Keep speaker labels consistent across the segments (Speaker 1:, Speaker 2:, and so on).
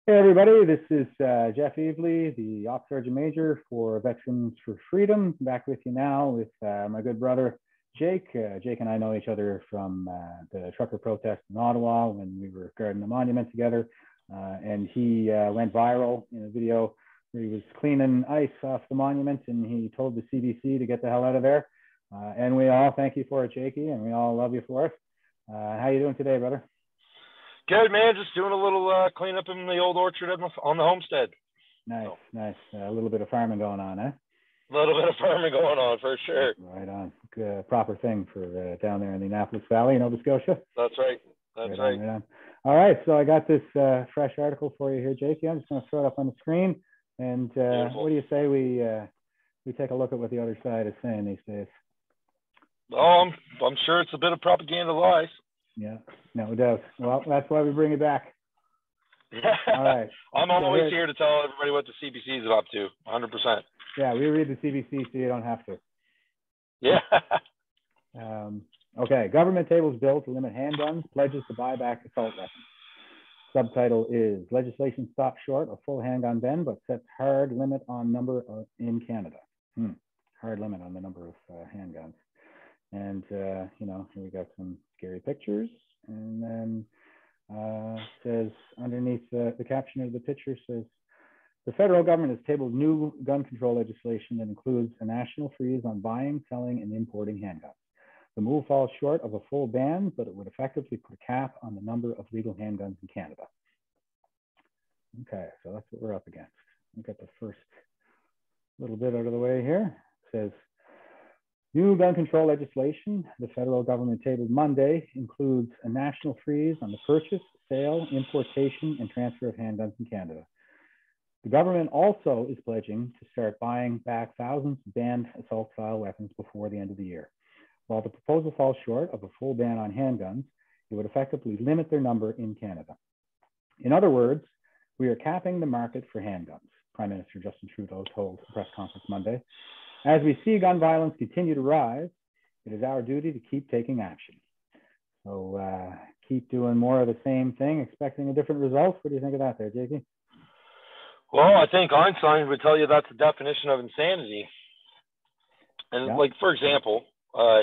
Speaker 1: Hey everybody, this is Jeff Evely, the Ops Sgt-Major for Veterans for Freedom. Back with you now with my good brother Jake. Jake and I know each other from the trucker protest in Ottawa when we were guarding the monument together. And he went viral in a video where he was cleaning ice off the monument and he told the CBC to get the hell out of there. And we all thank you for it, Jakey, and we all love you for it. How you doing today, brother?
Speaker 2: Good, man. Just doing a little cleanup in the old orchard on the homestead.
Speaker 1: Nice, nice. A little bit of farming going on, eh?
Speaker 2: A little bit of farming going on, for sure.
Speaker 1: Right on. Proper thing for down there in the Annapolis Valley, Nova Scotia.
Speaker 2: That's right. That's right.
Speaker 1: Right on. All right, so I got this fresh article for you here, Jakey. I'm just going to throw it up on the screen. And what do you say we take a look at what the other side is saying these days?
Speaker 2: Oh, I'm sure it's a bit of propaganda lies.
Speaker 1: Yeah, no doubt. Well, that's why we bring it back. All right.
Speaker 2: I'm always here to tell everybody what the CBC is up to, 100%.
Speaker 1: Yeah, we read the CBC so you don't have to.
Speaker 2: Yeah.
Speaker 1: Okay, government tables bill to limit handguns, pledges to buy back assault weapons. Subtitle is Legislation Stops Short of Full Handgun Ban, but sets hard limit on number in Canada. Hard limit on the number of handguns. And, here we got some scary pictures. And then says underneath the caption of the picture says, the federal government has tabled new gun control legislation that includes a national freeze on buying, selling, and importing handguns. The move falls short of a full ban, but it would effectively put a cap on the number of legal handguns in Canada. Okay, so that's what we're up against. We'll get the first little bit out of the way here. It says, new gun control legislation the federal government tabled Monday includes a national freeze on the purchase, sale, importation, and transfer of handguns in Canada. The government also is pledging to start buying back thousands of banned assault-style weapons before the end of the year. While the proposal falls short of a full ban on handguns, it would effectively limit their number in Canada. In other words, we are capping the market for handguns, Prime Minister Justin Trudeau told a press conference Monday. As we see gun violence continue to rise, it is our duty to keep taking action. So keep doing more of the same thing, expecting a different result. What do you think of that there, Jakey?
Speaker 2: Well, I think Einstein would tell you that's the definition of insanity. And
Speaker 1: yeah.
Speaker 2: like, for example,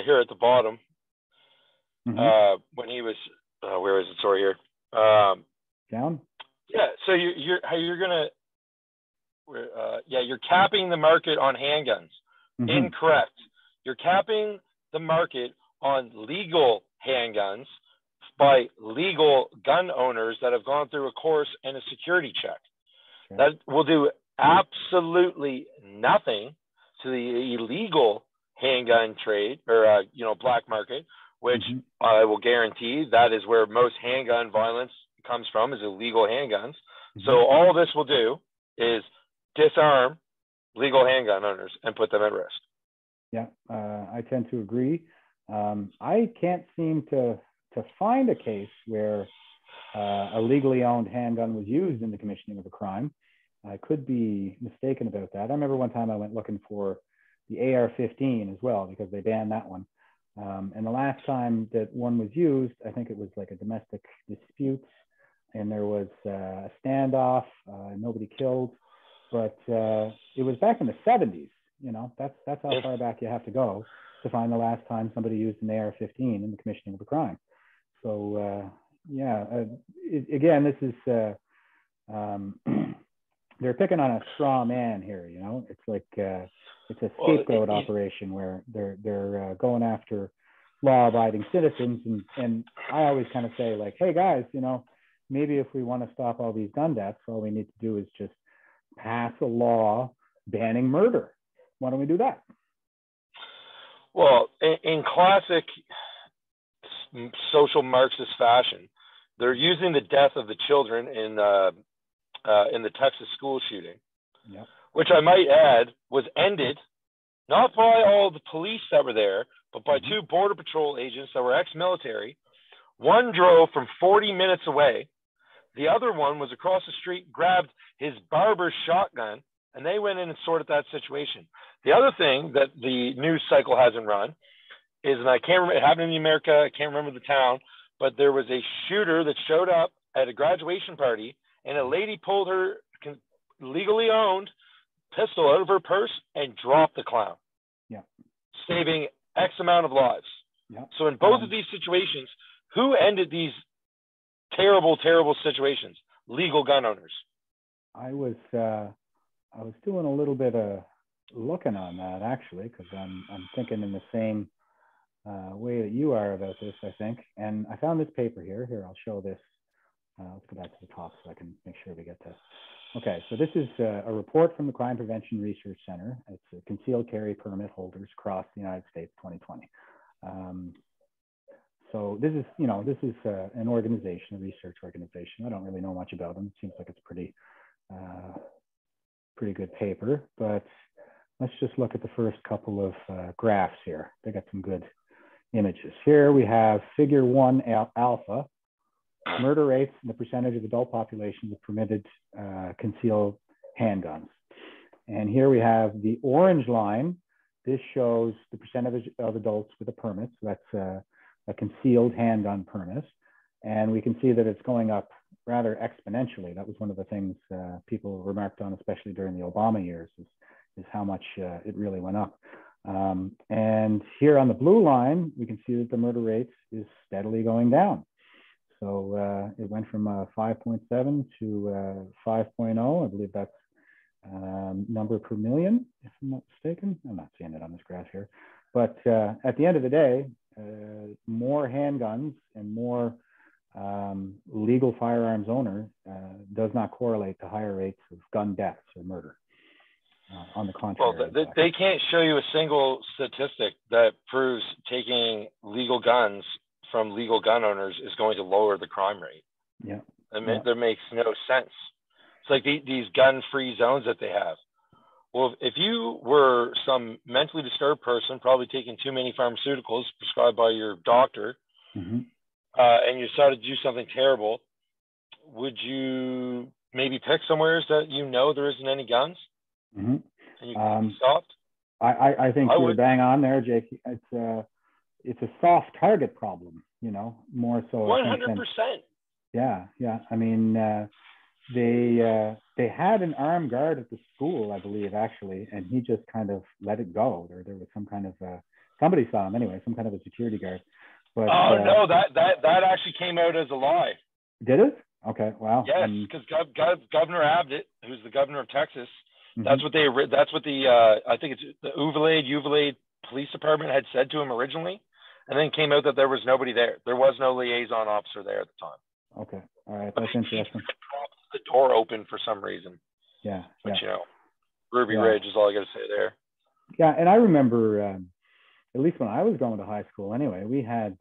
Speaker 2: here at the bottom, when he was, where is it? Sorry, here.
Speaker 1: Down?
Speaker 2: Yeah, so you're capping the market on handguns. Incorrect. You're capping the market on legal handguns by legal gun owners that have gone through a course and a security check. Okay. That will do absolutely nothing to the illegal handgun trade or black market, which I will guarantee that is where most handgun violence comes from, is illegal handguns. So all this will do is disarm legal handgun owners and put them at risk.
Speaker 1: Yeah, I tend to agree. I can't seem to find a case where a legally owned handgun was used in the commissioning of a crime. I could be mistaken about that. I remember one time I went looking for the AR-15 as well because they banned that one. And the last time that one was used, I think it was like a domestic dispute and there was a standoff, nobody killed, but it was back in the 70s. That's how far back you have to go to find the last time somebody used an AR-15 in the commissioning of a crime. So again, this is they're picking on a straw man here. It's like it's a scapegoat operation where they're going after law-abiding citizens, and I always kind of say like, hey guys, maybe if we want to stop all these gun deaths, all we need to do is just pass a law banning murder. Why don't we do that?
Speaker 2: Well, in classic social Marxist fashion, they're using the death of the children in the Texas school shooting, which I might add was ended not by all the police that were there, but by two Border Patrol agents that were ex-military. One drove from 40 minutes away. The other one was across the street, grabbed his barber's shotgun, and they went in and sorted that situation. The other thing that the news cycle hasn't run is, and I can't remember, it happened in America, I can't remember the town, but there was a shooter that showed up at a graduation party and a lady pulled her legally owned pistol out of her purse and dropped the clown.
Speaker 1: Yeah.
Speaker 2: Saving X amount of lives.
Speaker 1: Yeah.
Speaker 2: So in both of these situations, who ended these terrible, terrible situations? Legal gun owners.
Speaker 1: I was doing a little bit of looking on that, actually, because I'm thinking in the same way that you are about this, I think. And I found this paper here. Here, I'll show this. Let's go back to the top so I can make sure we get this. Okay, so this is a report from the Crime Prevention Research Center. It's a concealed carry permit holders across the United States 2020. So this is, an organization, a research organization. I don't really know much about them. It seems like it's pretty good paper, but let's just look at the first couple of graphs here. They got some good images. Here we have figure 1 alpha, murder rates and the percentage of adult population with permitted concealed handguns. And here we have the orange line. This shows the percentage of adults with a permit. So that's a concealed handgun permit. And we can see that it's going up rather exponentially. That was one of the things people remarked on, especially during the Obama years, is how much it really went up. And here on the blue line, we can see that the murder rate is steadily going down. So it went from 5.7 to 5.0. I believe that's number per million, if I'm not mistaken. I'm not seeing it on this graph here. But at the end of the day, more handguns and more legal firearms owner does not correlate to higher rates of gun deaths or murder. On the contrary.
Speaker 2: Well, they can't show you a single statistic that proves taking legal guns from legal gun owners is going to lower the crime rate.
Speaker 1: Yeah.
Speaker 2: That makes no sense. It's like these gun-free zones that they have. Well, if you were some mentally disturbed person, probably taking too many pharmaceuticals prescribed by your doctor, and you decided to do something terrible, would you maybe pick somewhere that there isn't any guns? And you can be stopped?
Speaker 1: I think you're bang on there, Jake. It's a soft target problem, more so.
Speaker 2: 100%.
Speaker 1: Yeah. I mean, they had an armed guard at the school, I believe, actually, and he just kind of let it go. There was some kind of somebody saw him anyway, some kind of a security guard. But
Speaker 2: no, that actually came out as a lie.
Speaker 1: Did it? Okay, wow.
Speaker 2: Yes, because Governor Abbott, who's the governor of Texas, that's what the I think it's the Uvalde Police Department had said to him originally, and then it came out that there was nobody there. There was no liaison officer there at the time.
Speaker 1: Okay, all right, that's interesting.
Speaker 2: The door open for some reason.
Speaker 1: Yeah,
Speaker 2: but Ruby Ridge is all I got to say there.
Speaker 1: Yeah, and I remember, at least when I was going to high school, anyway, we had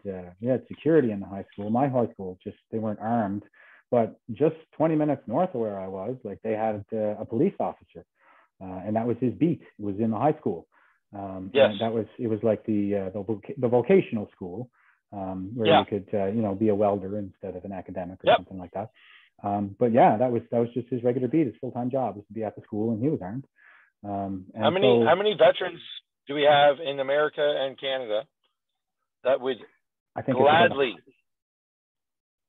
Speaker 1: security in the high school. My high school, they weren't armed, but just 20 minutes north of where I was, they had a police officer, and that was his beat. It was in the high school.
Speaker 2: Yes,
Speaker 1: it was like the vocational school, where you could be a welder instead of an academic or something like that. But yeah, that was just his regular beat. His full-time job was to be at the school, and he was armed.
Speaker 2: How many veterans do we have in America and Canada that would gladly?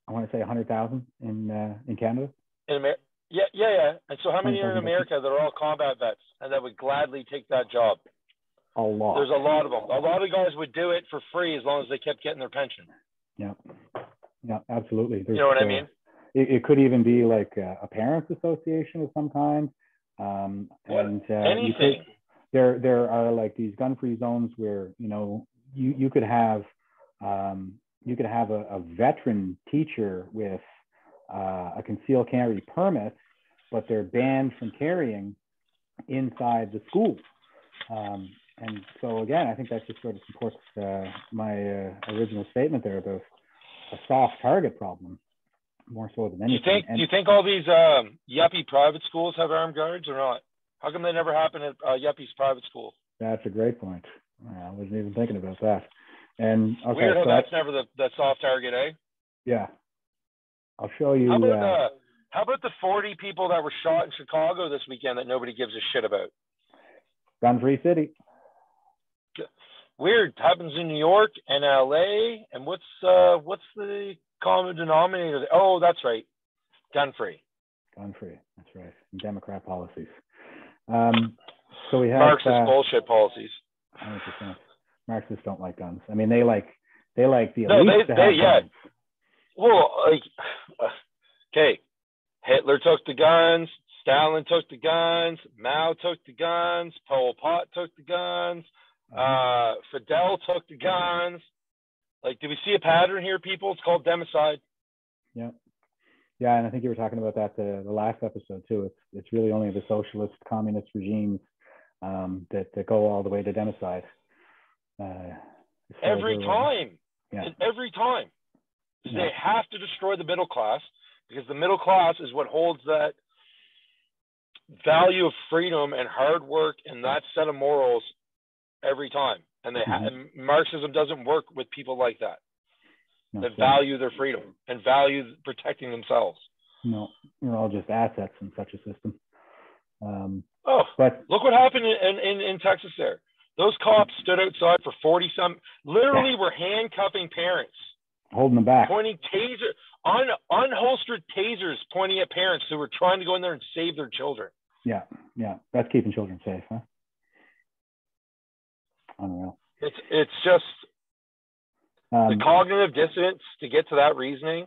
Speaker 1: I want to say 100,000 in Canada.
Speaker 2: In America, yeah. And so, how many are in America that are all combat vets and that would gladly take that job?
Speaker 1: A lot.
Speaker 2: There's a lot of them. A lot of guys would do it for free as long as they kept getting their pension.
Speaker 1: Yeah, absolutely.
Speaker 2: You know what I mean?
Speaker 1: It could even be like a parents' association of some kind.
Speaker 2: Anything.
Speaker 1: There are like these gun-free zones where you could have a veteran teacher with a concealed carry permit, but they're banned from carrying inside the school. And so again, I think that just sort of supports my original statement there about a soft target problem, more so than anything.
Speaker 2: Do you think all these yuppie private schools have armed guards or not? How come they never happen at yuppie's private school?
Speaker 1: That's a great point. I wasn't even thinking about that. And okay,
Speaker 2: weird how that's never the soft target, eh?
Speaker 1: Yeah. I'll show you.
Speaker 2: How about the 40 people that were shot in Chicago this weekend that nobody gives a shit about?
Speaker 1: Gun-free city.
Speaker 2: Weird. Happens in New York and LA. And what's the common denominator? Oh, that's right. Gun-free.
Speaker 1: Gun-free. That's right. And Democrat policies. So we have
Speaker 2: Marxist bullshit policies.
Speaker 1: 100%. Marxists don't like guns. I mean, they like the elites to have guns.
Speaker 2: Well, like, okay, Hitler took the guns, Stalin took the guns, Mao took the guns, Pol Pot took the guns, Fidel took the guns. Like, do we see a pattern here, people? It's called democide.
Speaker 1: Yeah. Yeah, and I think you were talking about that the last episode too. It's really only the socialist, communist regimes that go all the way to democide.
Speaker 2: Every time.
Speaker 1: Yeah.
Speaker 2: Every time. They have to destroy the middle class, because the middle class is what holds that value of freedom and hard work and that set of morals every time. And and Marxism doesn't work with people like that. That value their freedom and value protecting themselves.
Speaker 1: No, we're all just assets in such a system.
Speaker 2: But look what happened in Texas there. Those cops stood outside for 40-some, literally were handcuffing parents.
Speaker 1: Holding them back.
Speaker 2: Pointing unholstered tasers pointing at parents who were trying to go in there and save their children.
Speaker 1: Yeah. That's keeping children safe, huh? Unreal.
Speaker 2: It's just the cognitive dissonance to get to that reasoning.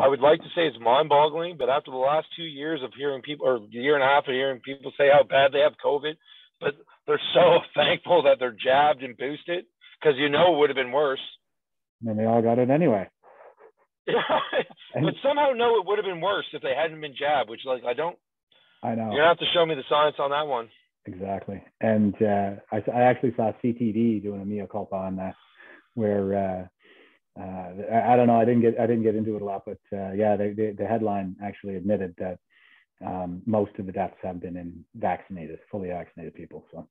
Speaker 2: I would like to say it's mind-boggling, but after the last 2 years of hearing people, or a year and a half of hearing people say how bad they have COVID, but they're so thankful that they're jabbed and boosted, because it would have been worse.
Speaker 1: And they all got it anyway.
Speaker 2: But somehow it would have been worse if they hadn't been jabbed, which I know. You're going to have to show me the science on that one.
Speaker 1: Exactly. And I actually saw CTV doing a mea culpa on that, where I don't know, I didn't get into it a lot, but the headline actually admitted that most of the deaths have been in fully vaccinated people. So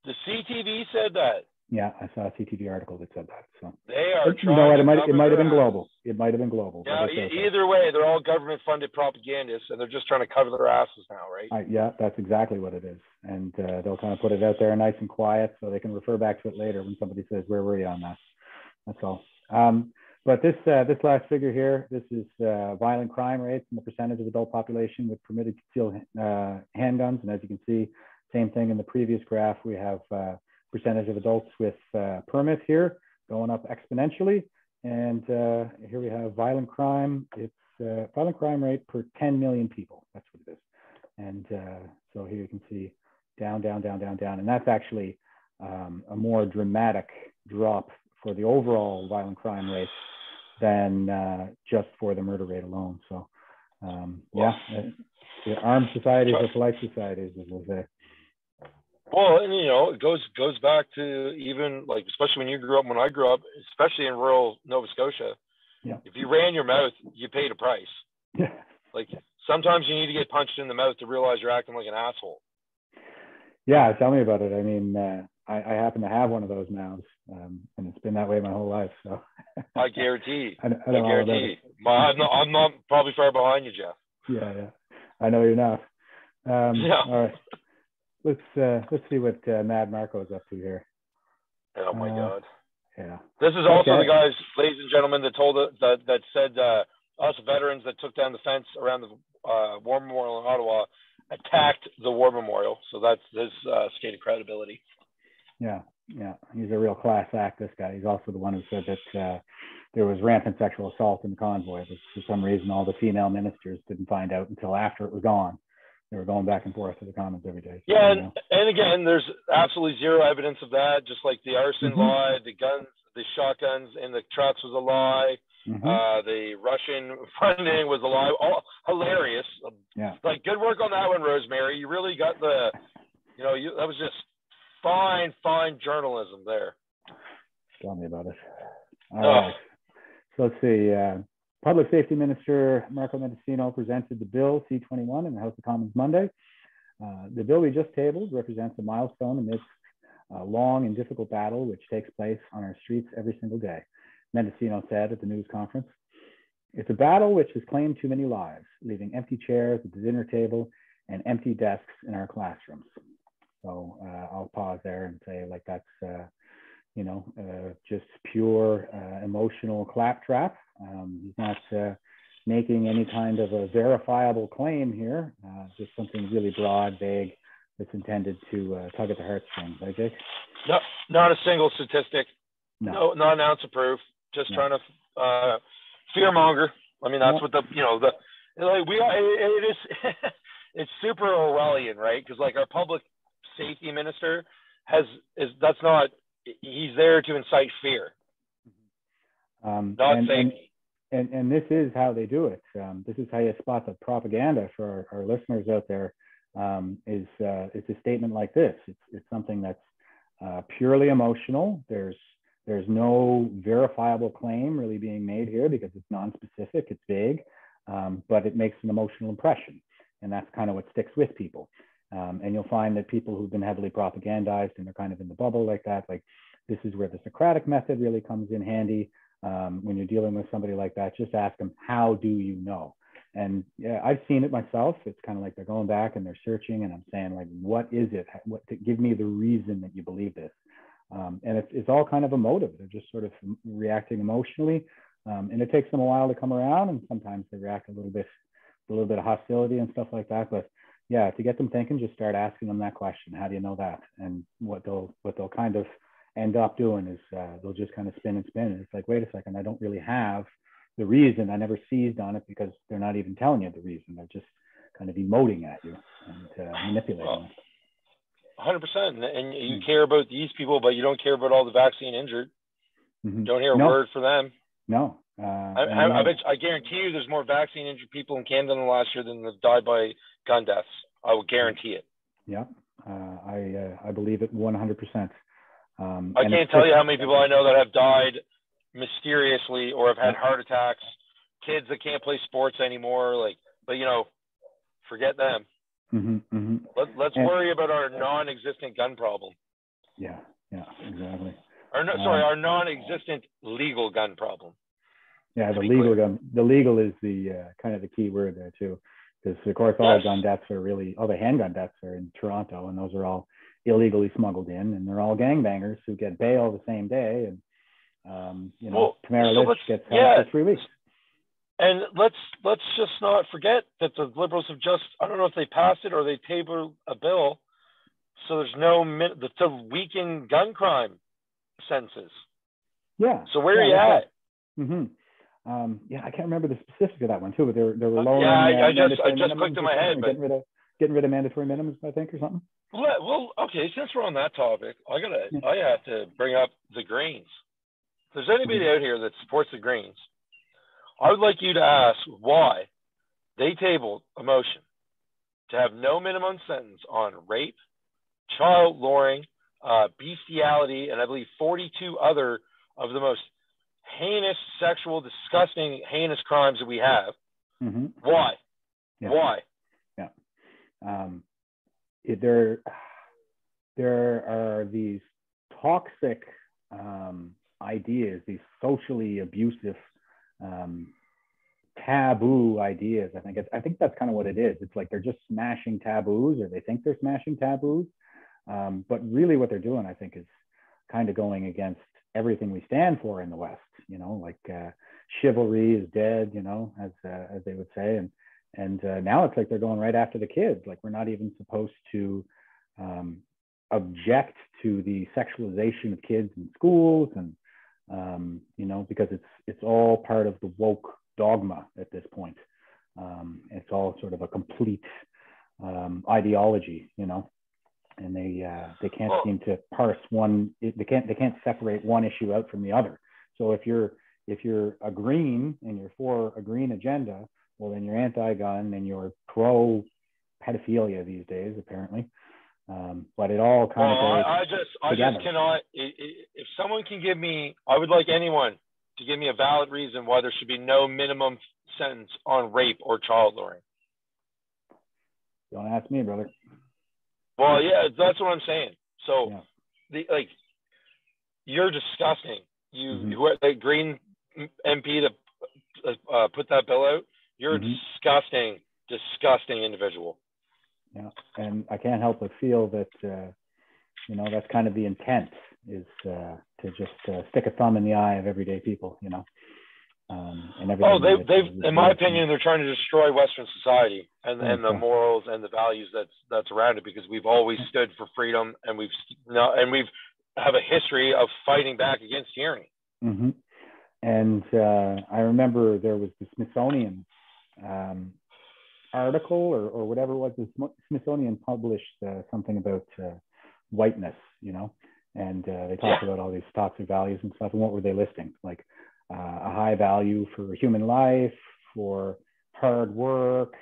Speaker 2: the CTV said that.
Speaker 1: Yeah, I saw a CTV article that said that. So
Speaker 2: they are
Speaker 1: it might have been global. It might have been global.
Speaker 2: Yeah, either way, they're all government-funded propagandists, and they're just trying to cover their asses now, right?
Speaker 1: Yeah, that's exactly what it is. And they'll kind of put it out there nice and quiet, so they can refer back to it later when somebody says, "Where were you on that?" That's all. But this last figure here, this is violent crime rates and the percentage of adult population with permitted concealed handguns. And as you can see, same thing in the previous graph. We have percentage of adults with permits here going up exponentially. And here we have violent crime. It's violent crime rate per 10 million people. That's what it is. And so here you can see down. And that's actually a more dramatic drop for the overall violent crime rate than just for the murder rate alone. So the armed societies are polite societies, as we'll say.
Speaker 2: Well, and it goes back to even especially when I grew up, especially in rural Nova Scotia.
Speaker 1: Yeah.
Speaker 2: If you ran your mouth, you paid a price.
Speaker 1: Yeah.
Speaker 2: Sometimes you need to get punched in the mouth to realize you're acting like an asshole.
Speaker 1: Yeah, tell me about it. I mean, I happen to have one of those mouths, and it's been that way my whole life. So
Speaker 2: I guarantee.
Speaker 1: I guarantee.
Speaker 2: I'm not probably far behind you, Jeff.
Speaker 1: Yeah. I know you're not. All right. Let's see what Mad Marco is up to here.
Speaker 2: Oh my God.
Speaker 1: Yeah.
Speaker 2: This is also the guys, ladies and gentlemen, that said us veterans that took down the fence around the War Memorial in Ottawa attacked the War Memorial. So that's his stated credibility.
Speaker 1: Yeah. He's a real class act, this guy. He's also the one who said that there was rampant sexual assault in the convoy, but for some reason all the female ministers didn't find out until after it was gone. They were going back and forth to the Commons every day. So,
Speaker 2: yeah, and again, there's absolutely zero evidence of that. Just like the arson lie, the guns, the shotguns in the trucks was a lie. The Russian funding was a lie. All hilarious.
Speaker 1: Yeah.
Speaker 2: Good work on that one, Rosemary. You really got that was just fine journalism there.
Speaker 1: Tell me about it. All right. So let's see. Public Safety Minister Marco Mendicino presented the bill C-21 in the House of Commons Monday. The bill we just tabled represents a milestone amidst a long and difficult battle which takes place on our streets every single day. Mendicino said at the news conference, "It's a battle which has claimed too many lives, leaving empty chairs at the dinner table and empty desks in our classrooms." So I'll pause there and say that's just pure emotional claptrap. He's not making any kind of a verifiable claim here, just something really broad, vague, that's intended to tug at the heartstrings, right, Jake?
Speaker 2: No, not a single statistic. No, not an ounce of proof. Just trying to fearmonger. I mean, that's what the like it is. It's super Orwellian, right? Because like our public safety minister that's not. He's there to incite fear, not safety.
Speaker 1: And this is how they do it. This is how you spot the propaganda for our listeners out there. Is a statement like this. It's something that's purely emotional. There's no verifiable claim really being made here because it's non-specific, it's vague, but it makes an emotional impression. And that's kind of what sticks with people. And you'll find that people who've been heavily propagandized and they're kind of in the bubble like that, like this is where the Socratic method really comes in handy. When you're dealing with somebody like that, just ask them, how do you know? And yeah, I've seen it myself. It's kind of like they're going back and they're searching and I'm saying like, what is it? Give me the reason that you believe this. And it's all kind of emotive. They're just sort of reacting emotionally. And it takes them a while to come around, and sometimes they react a little bit of hostility and stuff like that. But yeah, to get them thinking, just start asking them that question. How do you know that? And what they'll kind of end up doing is they'll just kind of spin and spin. And it's like, wait a second, I don't really have the reason. I never seized on it because they're not even telling you the reason. They're just kind of emoting at you and manipulating it.
Speaker 2: 100%. And you care about these people, but you don't care about all the vaccine injured. Don't hear a word for them.
Speaker 1: No.
Speaker 2: I guarantee you there's more vaccine injured people in Canada in the last year than have died by gun deaths. I will guarantee it.
Speaker 1: Yeah. I believe it 100%.
Speaker 2: I can't tell you how many people I know that have died mysteriously or have had heart attacks, kids that can't play sports anymore. But forget them. Let's worry about our non-existent gun problem.
Speaker 1: Yeah, exactly.
Speaker 2: Our non-existent legal gun problem.
Speaker 1: Yeah, the legal is the kind of the key word there too, because of course all the handgun deaths are in Toronto, and those are all illegally smuggled in, and they're all gangbangers who get bail the same day, and Tamara Litch gets held for 3 weeks.
Speaker 2: And let's just not forget that the Liberals have I don't know if they passed it or they tabled a bill, so there's to weaken gun crime sentences.
Speaker 1: Yeah.
Speaker 2: So where are you at?
Speaker 1: I can't remember the specifics of that one too, but there were lowering.
Speaker 2: I just clicked in my head, but
Speaker 1: getting rid of mandatory minimums, I think, or something.
Speaker 2: Well, okay. Since we're on that topic, I have to bring up the Greens. If there's anybody out here that supports the Greens, I would like you to ask why they tabled a motion to have no minimum sentence on rape, child luring, bestiality, and I believe 42 other of the most heinous, sexual, disgusting, heinous crimes that we have. Why?
Speaker 1: Yeah.
Speaker 2: Why?
Speaker 1: Yeah. There are these toxic ideas, these socially abusive, taboo ideas. I think that's kind of what it is. It's like they're just smashing taboos, or they think they're smashing taboos. But really what they're doing, I think, is kind of going against everything we stand for in the West, chivalry is dead, as they would say. And now it's like they're going right after the kids. Like we're not even supposed to object to the sexualization of kids in schools, and because it's all part of the woke dogma at this point. It's all sort of a complete ideology, and they can't seem to parse one. They can't separate one issue out from the other. So if you're a green and you're for a green agenda, well then you're anti-gun and you're pro pedophilia these days, apparently. But it all kind of goes
Speaker 2: I just cannot. If someone can give me, I would like anyone to give me a valid reason why there should be no minimum sentence on rape or child luring.
Speaker 1: Don't ask me, brother.
Speaker 2: Well, yeah, that's what I'm saying. So, you're disgusting. The Green MP that put that bill out, you're a disgusting individual.
Speaker 1: Yeah, and I can't help but feel that that's kind of the intent, is to just stick a thumb in the eye of everyday people. and everything.
Speaker 2: They've in my opinion, they're trying to destroy Western society and the morals and the values that's around it, because we've always stood for freedom, and we've have a history of fighting back against tyranny.
Speaker 1: Mm-hmm. And I remember there was the Smithsonian article or whatever it was. The Smithsonian published something about whiteness, you know, and they talked about all these toxic values and stuff. And what were they listing? Like a high value for human life, for hard work.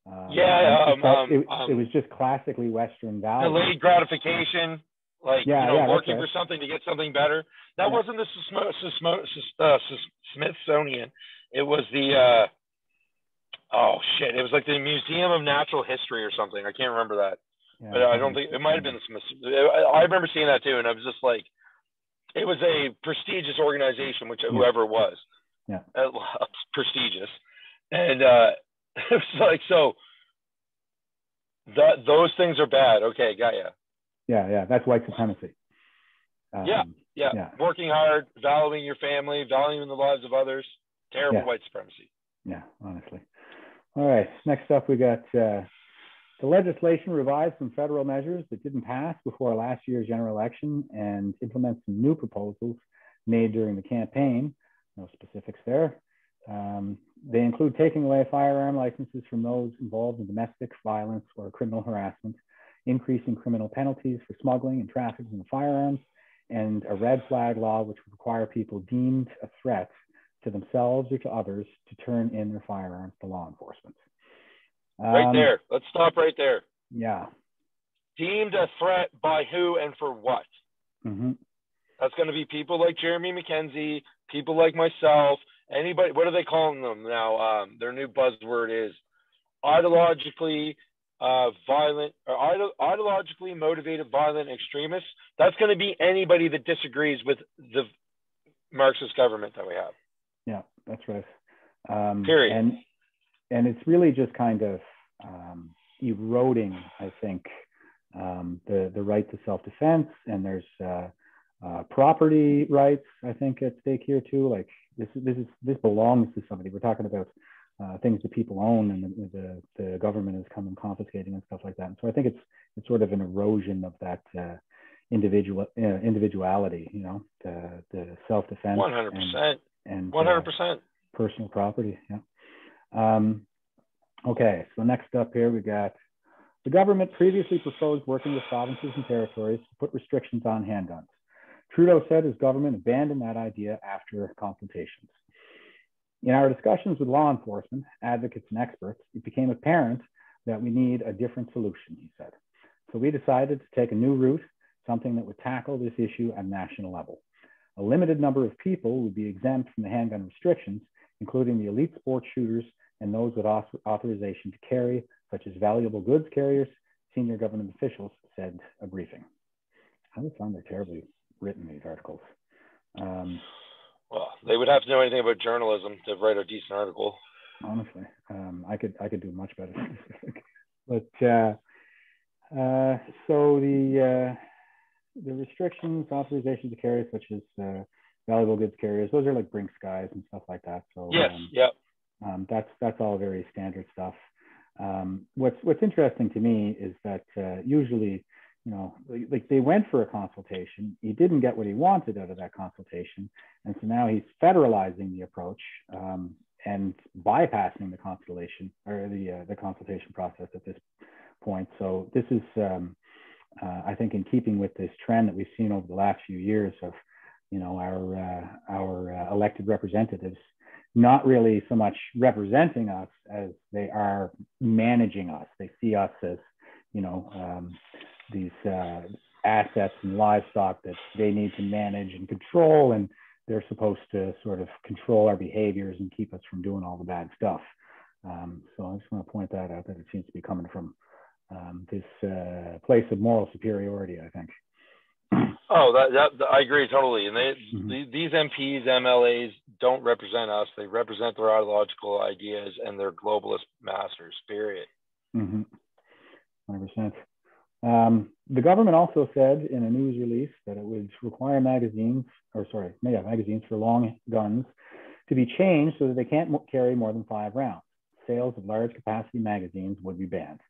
Speaker 1: It was just classically Western values.
Speaker 2: Delayed gratification, working for something to get something better. That wasn't the Smithsonian. It was the it was like the Museum of Natural History or something. I can't remember that, but I don't think it might have been the Smithsonian. I remember seeing that too, and I was just like, it was a prestigious organization, whoever it was, prestigious, and it was like, so those things are bad. Okay, got ya.
Speaker 1: Yeah, that's white supremacy.
Speaker 2: Working hard, valuing your family, valuing the lives of others. Terrible white supremacy.
Speaker 1: Yeah, honestly. All right, next up we got the legislation revised some federal measures that didn't pass before last year's general election and implements some new proposals made during the campaign. No specifics there. They include taking away firearm licenses from those involved in domestic violence or criminal harassment, increasing criminal penalties for smuggling and trafficking of firearms, and a red flag law which would require people deemed a threat to themselves or to others to turn in their firearms to law enforcement.
Speaker 2: Right there. Let's stop right there.
Speaker 1: Yeah.
Speaker 2: Deemed a threat by who and for what?
Speaker 1: Mm-hmm.
Speaker 2: That's going to be people like Jeremy McKenzie, people like myself, anybody. What are they calling them now? Their new buzzword is ideologically violent or ideologically motivated violent extremists. That's going to be anybody that disagrees with the Marxist government that we have.
Speaker 1: Yeah, that's right.
Speaker 2: Period.
Speaker 1: And it's really just kind of eroding, I think, the right to self-defense, and there's property rights, I think, at stake here too. Like this belongs to somebody. We're talking about things that people own, and the government is coming confiscating and stuff like that. And so I think it's sort of an erosion of that individuality, you know, the self-defense.
Speaker 2: 100%.
Speaker 1: And
Speaker 2: 100%.
Speaker 1: Personal property. Yeah. Okay. So next up here we got the government previously proposed working with provinces and territories to put restrictions on handguns. Trudeau said his government abandoned that idea after consultations. In our discussions with law enforcement, advocates, and experts, it became apparent that we need a different solution, he said. So we decided to take a new route, something that would tackle this issue at a national level. A limited number of people would be exempt from the handgun restrictions, including the elite sports shooters and those with authorization to carry, such as valuable goods carriers, senior government officials said a briefing. I would find they're terribly written, these articles.
Speaker 2: Well, they would have to know anything about journalism to write a decent article.
Speaker 1: Honestly, I could do much better. But so the restrictions, authorization to carry, such as valuable goods carriers, those are like Brinks guys and stuff like that. So that's all very standard stuff. What's interesting to me is that usually, you know, like they went for a consultation, he didn't get what he wanted out of that consultation, and so now he's federalizing the approach and bypassing the consultation or the consultation process at this point. So this is, I think, in keeping with this trend that we've seen over the last few years of, you know, our elected representatives not really so much representing us as they are managing us. They see us as, you know, these assets and livestock that they need to manage and control, and they're supposed to sort of control our behaviors and keep us from doing all the bad stuff. So I just want to point that out, that it seems to be coming from this place of moral superiority, I think.
Speaker 2: Oh, that I agree totally. And these MPs, MLAs don't represent us. They represent their ideological ideas and their globalist masters, period.
Speaker 1: 100%. The government also said in a news release that it would require magazines for long guns to be changed so that they can't carry more than 5 rounds. Sales of large capacity magazines would be banned.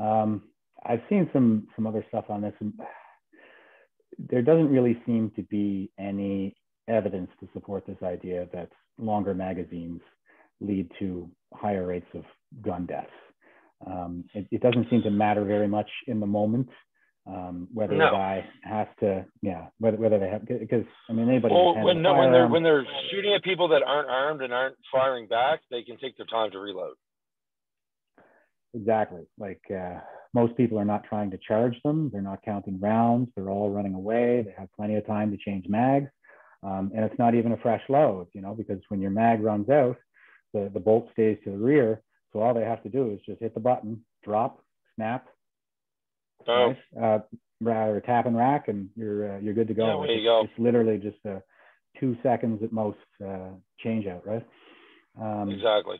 Speaker 1: I've seen some other stuff on this, and there doesn't really seem to be any evidence to support this idea that longer magazines lead to higher rates of gun deaths. It doesn't seem to matter very much in the moment whether the guy has to, whether they have, because I mean anybody.
Speaker 2: Well, when they're shooting at people that aren't armed and aren't firing back, they can take their time to reload.
Speaker 1: Exactly. Like most people are not trying to charge them. They're not counting rounds. They're all running away. They have plenty of time to change mags. And it's not even a fresh load, you know, because when your mag runs out, the bolt stays to the rear. So all they have to do is just hit the button, drop, snap, rather tap and rack, and you're good to go.
Speaker 2: Yeah, there you go.
Speaker 1: It's literally just 2 seconds at most change out, right?
Speaker 2: Exactly.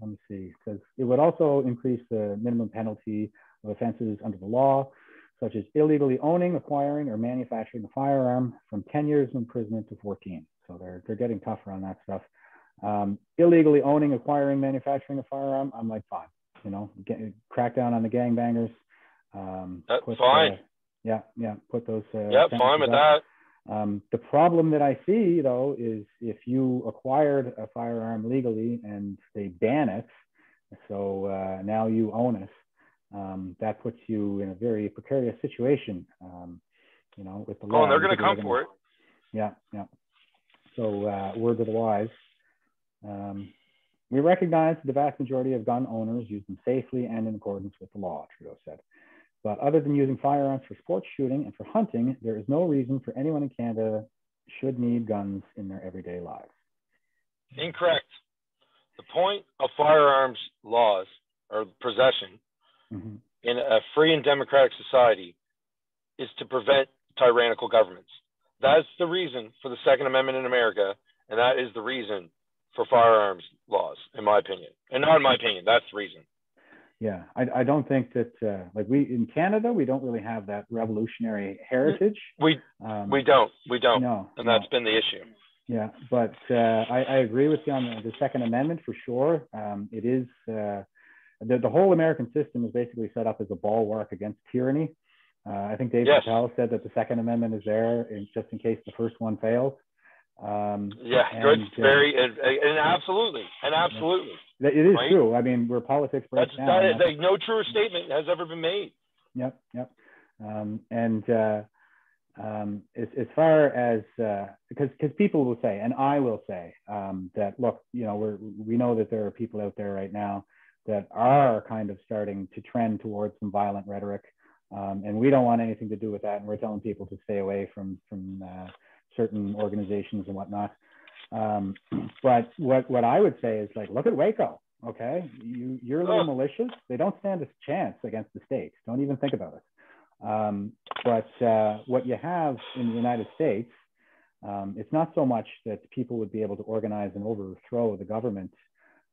Speaker 1: Let me see, because it would also increase the minimum penalty of offenses under the law, such as illegally owning, acquiring, or manufacturing a firearm from 10 years of imprisonment to 14. So they're getting tougher on that stuff. Illegally owning, acquiring, manufacturing a firearm, I'm like, fine. You know, crack down on the gangbangers.
Speaker 2: That's fine.
Speaker 1: Put those.
Speaker 2: Fine with that.
Speaker 1: The problem that I see, though, is if you acquired a firearm legally and they ban it, so now you own it, that puts you in a very precarious situation, you know, with the law.
Speaker 2: Oh, and they're going to come for it.
Speaker 1: Yeah. So word to the wise. We recognize the vast majority of gun owners use them safely and in accordance with the law, Trudeau said. But other than using firearms for sports shooting and for hunting, there is no reason for anyone in Canada should need guns in their everyday lives.
Speaker 2: Incorrect. The point of firearms laws or possession in a free and democratic society is to prevent tyrannical governments. That's the reason for the Second Amendment in America, and that is the reason for firearms laws, in my opinion. And not in my opinion, that's the reason.
Speaker 1: Yeah, I don't think that, like in Canada, we don't really have that revolutionary heritage.
Speaker 2: We don't.
Speaker 1: No,
Speaker 2: and that's been the issue.
Speaker 1: Yeah, but I agree with you on the Second Amendment for sure. It is, the whole American system is basically set up as a bulwark against tyranny. I think Dave Chappelle said that the Second Amendment is there just in case the first one fails.
Speaker 2: Good. Very, and absolutely.
Speaker 1: It is true. I mean, where politics breaks down.
Speaker 2: No truer statement has ever been made.
Speaker 1: Yep. As far as because people will say, and I will say, that look, you know, we know that there are people out there right now that are kind of starting to trend towards some violent rhetoric, and we don't want anything to do with that, and we're telling people to stay away from certain organizations and whatnot. But what I would say is, like, look at Waco, okay? Your little militias, they don't stand a chance against the state. Don't even think about it. But what you have in the United States, it's not so much that people would be able to organize and overthrow the government,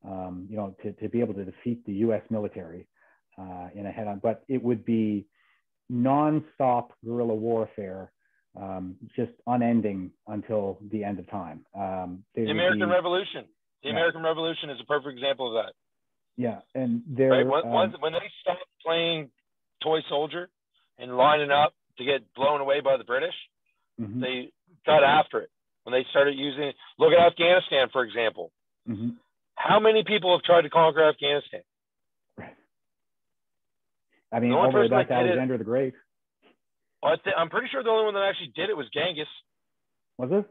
Speaker 1: you know, to be able to defeat the U.S. military in a head-on, but it would be non-stop guerrilla warfare, just unending until the end of time.
Speaker 2: The American Revolution. The American Revolution is a perfect example of that.
Speaker 1: Yeah, and they're
Speaker 2: when they stopped playing toy soldier and lining up to get blown away by the British, they got after it. When they started using, look at Afghanistan, for example. How many people have tried to conquer Afghanistan?
Speaker 1: Right. I mean, all the way back to Alexander the Great.
Speaker 2: I'm pretty sure the only one that actually did it was Genghis.
Speaker 1: Was it?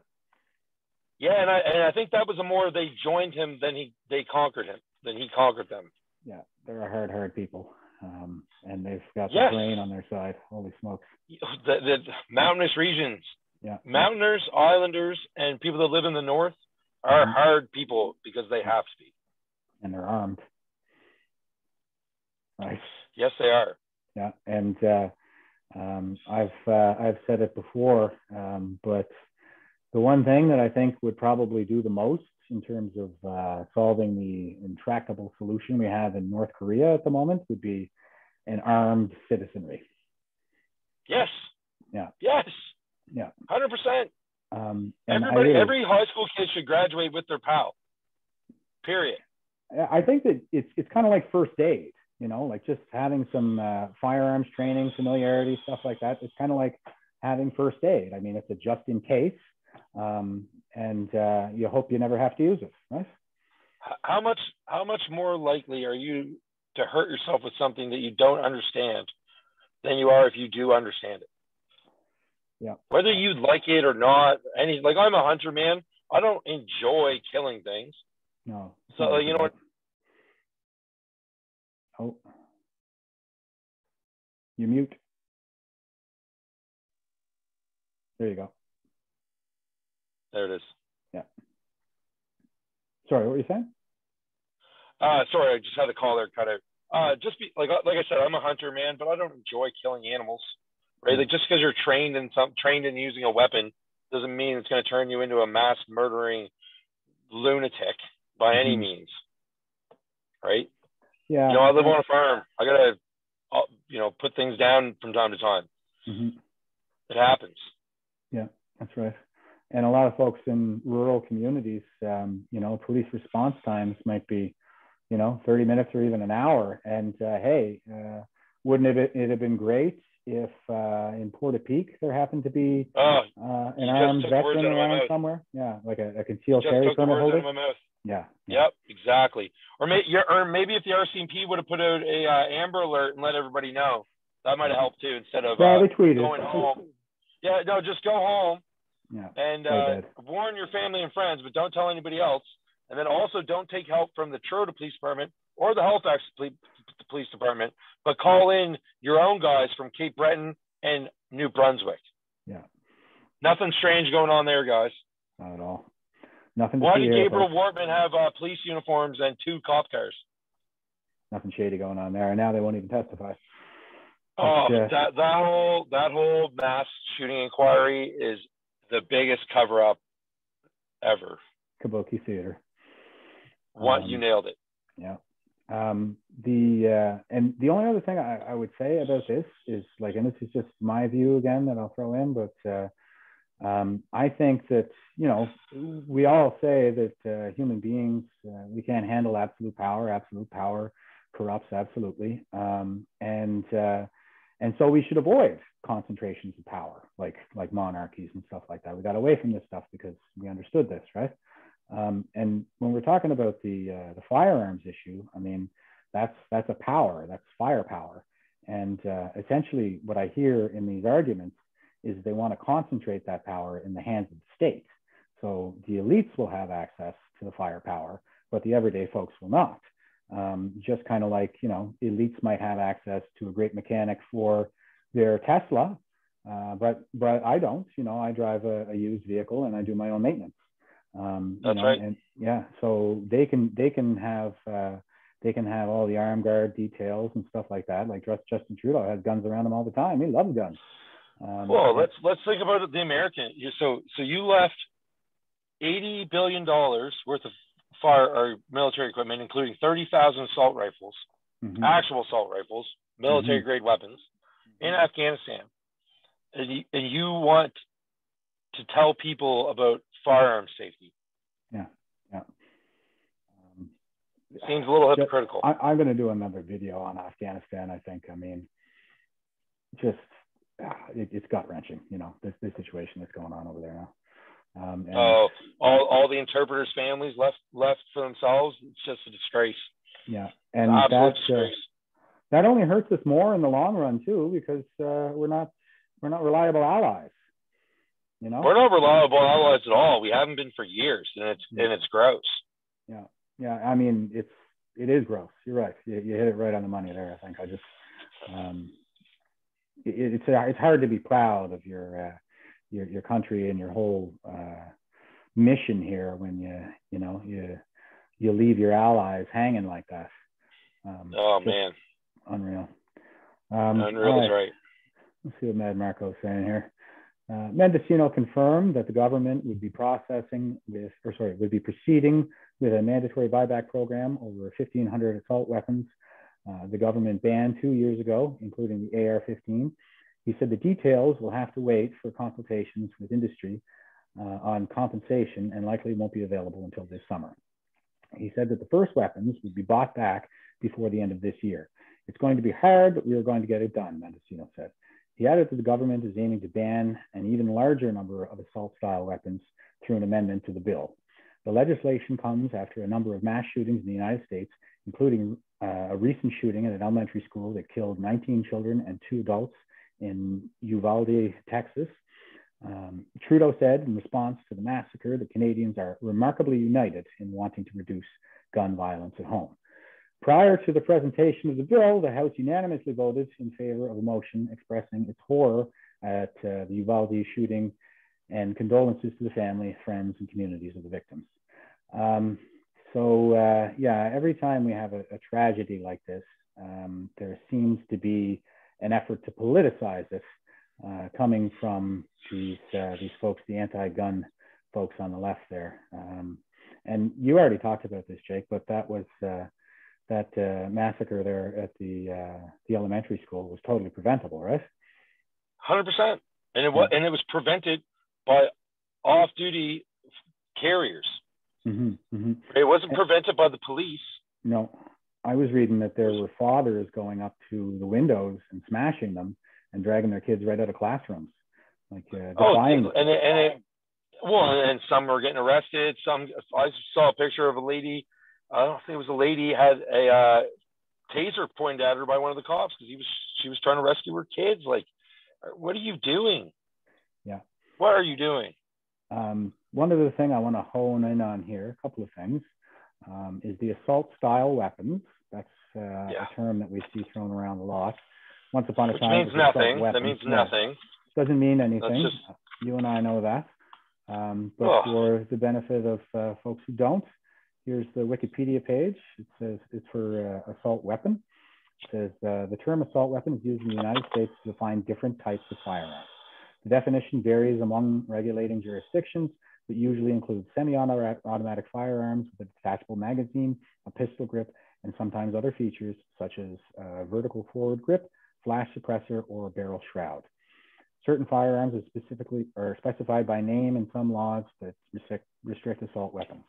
Speaker 2: Yeah, and I think that was more they joined him than they conquered him, than he conquered them.
Speaker 1: Yeah, they're a hard people, and they've got the terrain on their side. Holy smokes!
Speaker 2: The mountainous regions. Yeah. Mountainers, islanders, and people that live in the north are hard people because they have to be.
Speaker 1: And they're armed. Right.
Speaker 2: Yes, they are.
Speaker 1: Yeah, and I've said it before, but the one thing that I think would probably do the most in terms of solving the intractable solution we have in North Korea at the moment would be an armed citizenry.
Speaker 2: Yes.
Speaker 1: Yeah.
Speaker 2: Yes.
Speaker 1: Yeah.
Speaker 2: 100%.
Speaker 1: And
Speaker 2: every high school kid should graduate with their PAL. Period.
Speaker 1: I think that it's kind of like first aid, you know, like just having some firearms training, familiarity, stuff like that. It's kind of like having first aid. I mean, it's a just in case, and you hope you never have to use it, right?
Speaker 2: How much more likely are you to hurt yourself with something that you don't understand than you are if you do understand it?
Speaker 1: Yeah.
Speaker 2: Whether you like it or not, like I'm a hunter, man. I don't enjoy killing things.
Speaker 1: No.
Speaker 2: So you know what?
Speaker 1: Oh, you mute. There you go.
Speaker 2: There it is.
Speaker 1: Yeah. Sorry, what were you saying?
Speaker 2: Sorry, I just had a call there cut out. Just like I said, I'm a hunter, man, but I don't enjoy killing animals. Right? Like just because you're trained in using a weapon doesn't mean it's going to turn you into a mass murdering lunatic by any means. Right?
Speaker 1: Yeah.
Speaker 2: You know, I live on a farm. I gotta, put things down from time to time. It happens.
Speaker 1: Yeah, that's right. And a lot of folks in rural communities, police response times might be, 30 minutes or even an hour. And wouldn't it have been great if in Portapeak there happened to be an armed veteran around somewhere? Yeah, like a concealed carry permit holder.
Speaker 2: Out of my mouth.
Speaker 1: Yeah.
Speaker 2: Yep, exactly. Or maybe if the RCMP would have put out a Amber Alert and let everybody know, that might have helped too. Instead of
Speaker 1: they tweeted.
Speaker 2: Going home. Yeah, no, just go home.
Speaker 1: Yeah.
Speaker 2: And warn your family and friends, but don't tell anybody else. And then also don't take help from the Truro Police Department or the Halifax Police Department, but call in your own guys from Cape Breton and New Brunswick.
Speaker 1: Yeah.
Speaker 2: Nothing strange going on there, guys.
Speaker 1: Not at all. Nothing.
Speaker 2: Why did Gabriel Wortman have police uniforms and 2 cop cars?
Speaker 1: Nothing shady going on there, and now they won't even testify.
Speaker 2: Oh, that whole mass shooting inquiry is the biggest cover-up ever.
Speaker 1: Kabuki theater.
Speaker 2: You nailed it.
Speaker 1: Yeah. And the only other thing I would say about this is, like, and this is just my view again that I'll throw in, but I think that, we all say that human beings, we can't handle absolute power. Absolute power corrupts, absolutely. And so we should avoid concentrations of power, like monarchies and stuff like that. We got away from this stuff because we understood this, right? And when we're talking about the firearms issue, I mean, that's a power, that's firepower. And essentially what I hear in these arguments is they want to concentrate that power in the hands of the state. So the elites will have access to the firepower, but the everyday folks will not. Just kind of like, elites might have access to a great mechanic for their Tesla, but I don't. I drive a used vehicle and I do my own maintenance.
Speaker 2: That's right.
Speaker 1: And yeah, so they can have all the arm guard details and stuff like that. Like Justin Trudeau has guns around him all the time. He loves guns.
Speaker 2: Well, let's think about it. The American. So you left $80 billion worth of military equipment, including 30,000 assault rifles, actual assault rifles, military grade weapons in Afghanistan, and you want to tell people about firearm safety.
Speaker 1: Yeah.
Speaker 2: Seems a little hypocritical.
Speaker 1: I'm going to do another video on Afghanistan, I think. I mean, just it's gut-wrenching, this situation that's going on over there now.
Speaker 2: All the interpreters' families left for themselves. It's just a disgrace.
Speaker 1: Yeah, and that only hurts us more in the long run too, because we're not reliable allies. We're
Speaker 2: not reliable allies at all. We haven't been for years, and it's gross.
Speaker 1: Yeah. I mean, it is gross. You're right. You hit it right on the money there. I think it's hard to be proud of your country and your whole mission here when you leave your allies hanging like that.
Speaker 2: Man,
Speaker 1: unreal.
Speaker 2: Unreal is right.
Speaker 1: Let's see what Mad Marco's saying here. Mendocino confirmed that the government would be proceeding with a mandatory buyback program over 1,500 assault weapons the government banned 2 years ago, including the AR-15. He said the details will have to wait for consultations with industry, on compensation and likely won't be available until this summer. He said that the first weapons would be bought back before the end of this year. It's going to be hard, but we are going to get it done, Mendocino said. He added that the government is aiming to ban an even larger number of assault-style weapons through an amendment to the bill. The legislation comes after a number of mass shootings in the United States, including a recent shooting at an elementary school that killed 19 children and 2 adults in Uvalde, Texas. Trudeau said in response to the massacre that Canadians are remarkably united in wanting to reduce gun violence at home. Prior to the presentation of the bill, the House unanimously voted in favor of a motion expressing its horror at the Uvalde shooting and condolences to the family, friends, and communities of the victims. Yeah, every time we have a tragedy like this, there seems to be an effort to politicize it, coming from these folks, the anti-gun folks on the left there. And you already talked about this, Jake, but that was that massacre there at the elementary school was totally preventable, right?
Speaker 2: 100%, and it was prevented by off-duty carriers. It wasn't prevented by the police.
Speaker 1: No, I was reading that there were fathers going up to the windows and smashing them and dragging their kids right out of classrooms, like defying.
Speaker 2: And some were getting arrested. I saw a picture of a lady. I don't think it was a lady had a taser pointed at her by one of the cops because she was trying to rescue her kids. Like, what are you doing?
Speaker 1: Yeah.
Speaker 2: What are you doing?
Speaker 1: One other thing I want to hone in on here, a couple of things, is the assault style weapons. That's a term that we see thrown around a lot. Once upon a time,
Speaker 2: means nothing. That means nothing.
Speaker 1: Doesn't mean anything. You and I know that. But for the benefit of folks who don't, here's the Wikipedia page. It says it's for assault weapon. It says the term assault weapon is used in the United States to define different types of firearms. The definition varies among regulating jurisdictions, but usually includes semi-automatic firearms with a detachable magazine, a pistol grip, and sometimes other features such as vertical forward grip, flash suppressor, or a barrel shroud. Certain firearms are specified by name in some laws that restrict assault weapons.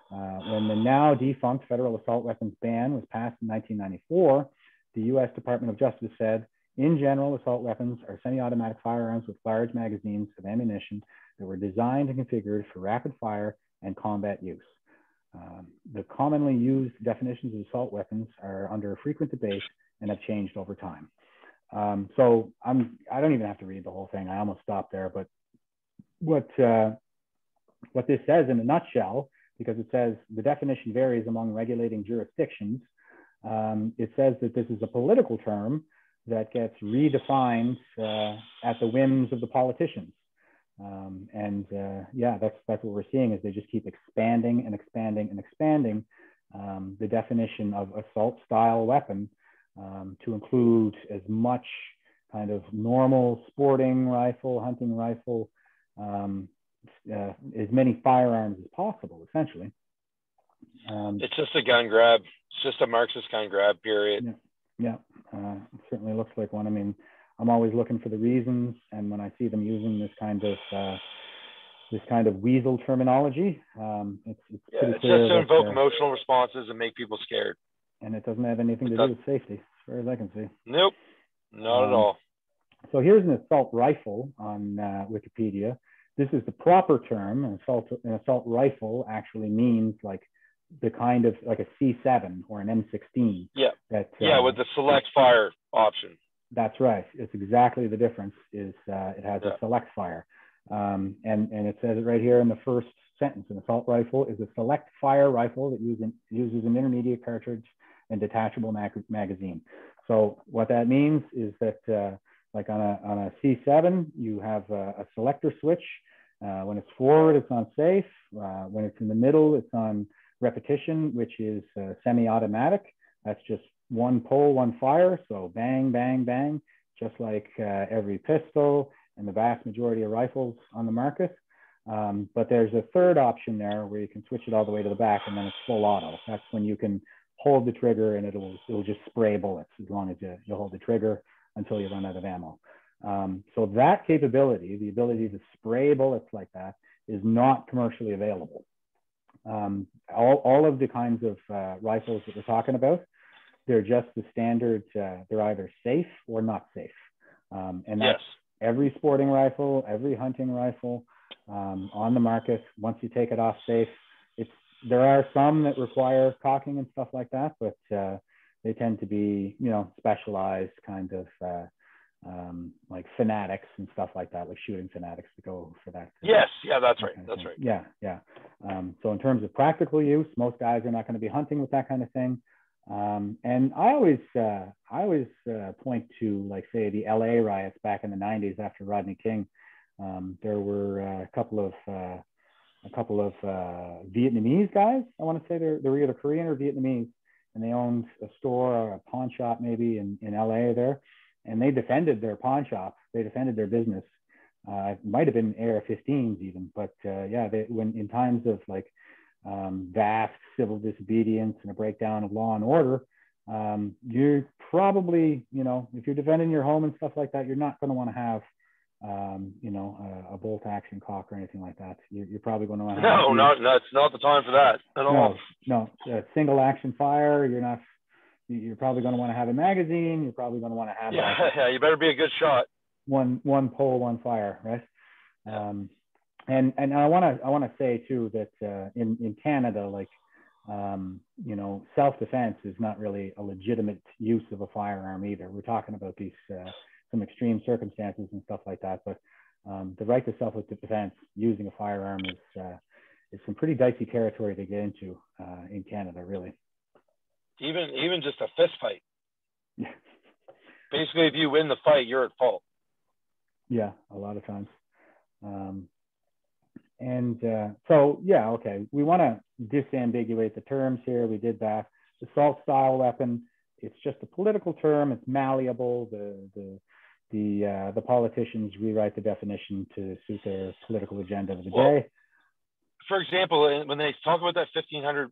Speaker 1: When the now defunct federal assault weapons ban was passed in 1994, the U.S. Department of Justice said, in general, assault weapons are semi-automatic firearms with large magazines of ammunition that were designed and configured for rapid fire and combat use. The commonly used definitions of assault weapons are under frequent debate and have changed over time. So I don't even have to read the whole thing. I almost stopped there, but what this says in a nutshell, because it says the definition varies among regulating jurisdictions, it says that this is a political term that gets redefined at the whims of the politicians. Yeah, that's what we're seeing is they just keep expanding and expanding and expanding the definition of assault style weapon to include as much kind of normal sporting rifle, hunting rifle, as many firearms as possible, essentially.
Speaker 2: It's just a gun grab. It's just a Marxist gun grab, period.
Speaker 1: Yeah, it certainly looks like one. I mean, I'm always looking for the reasons, and when I see them using this kind of weasel terminology, it's pretty clear.
Speaker 2: It's just to invoke emotional responses and make people scared.
Speaker 1: And it doesn't have anything to do with safety, as far as I can see.
Speaker 2: Nope, not at all.
Speaker 1: So here's an assault rifle on Wikipedia. This is the proper term. An assault rifle actually means like the kind of like a C7 or an M16.
Speaker 2: Yeah. With the select fire option.
Speaker 1: That's right. It's exactly the difference. Is it has a select fire, and it says it right here in the first sentence. An assault rifle is a select fire rifle that uses an intermediate cartridge and detachable magazine. So what that means is that like on a C7, you have a selector switch. When it's forward, it's on safe. When it's in the middle, it's on repetition, which is semi-automatic. That's just one pull, one fire. So bang, bang, bang, just like every pistol and the vast majority of rifles on the market. But there's a third option there where you can switch it all the way to the back, and then it's full auto. That's when you can hold the trigger and it'll just spray bullets as long as you hold the trigger until you run out of ammo. So that capability, the ability to spray bullets like that, is not commercially available. All of the kinds of rifles that we're talking about, they're just the standard, they're either safe or not safe. And that's every sporting rifle, every hunting rifle on the market. Once you take it off safe, there are some that require cocking and stuff like that, but they tend to be, you know, specialized kind of like fanatics and stuff like that, like shooting fanatics to go for that.
Speaker 2: Yes, yeah, that's right. That's right.
Speaker 1: Yeah, yeah. So in terms of practical use, most guys are not going to be hunting with that kind of thing. And I always point to, like, say, the LA riots back in the 90s after Rodney King. There were a couple of Vietnamese guys. I want to say they were either Korean or Vietnamese, and they owned a store or a pawn shop maybe in LA there, and they defended their pawn shop. They defended their business. It might have been AR-15s even, but when in times of like vast civil disobedience and a breakdown of law and order, you're probably, you know, if you're defending your home and stuff like that, you're not going to want to have, you know, a bolt action cock or anything like that. You're probably going to want to have
Speaker 2: no, it's not the time for that at all.
Speaker 1: No, single action fire. You're probably going to want to have a magazine. You're probably going to want to have
Speaker 2: you better be a good shot.
Speaker 1: One pull, one fire, right? And I want to say too that in Canada, like, you know, self-defense is not really a legitimate use of a firearm either. We're talking about these some extreme circumstances and stuff like that, but the right to self-defense using a firearm is some pretty dicey territory to get into in Canada, really.
Speaker 2: Even just a fist fight. Basically, if you win the fight, you're at fault. Yeah,
Speaker 1: a lot of times. So, yeah, okay. We want to disambiguate the terms here. We did that. Assault style weapon, it's just a political term. It's malleable. The politicians rewrite the definition to suit their political agenda of the day.
Speaker 2: For example, when they talk about that 1,500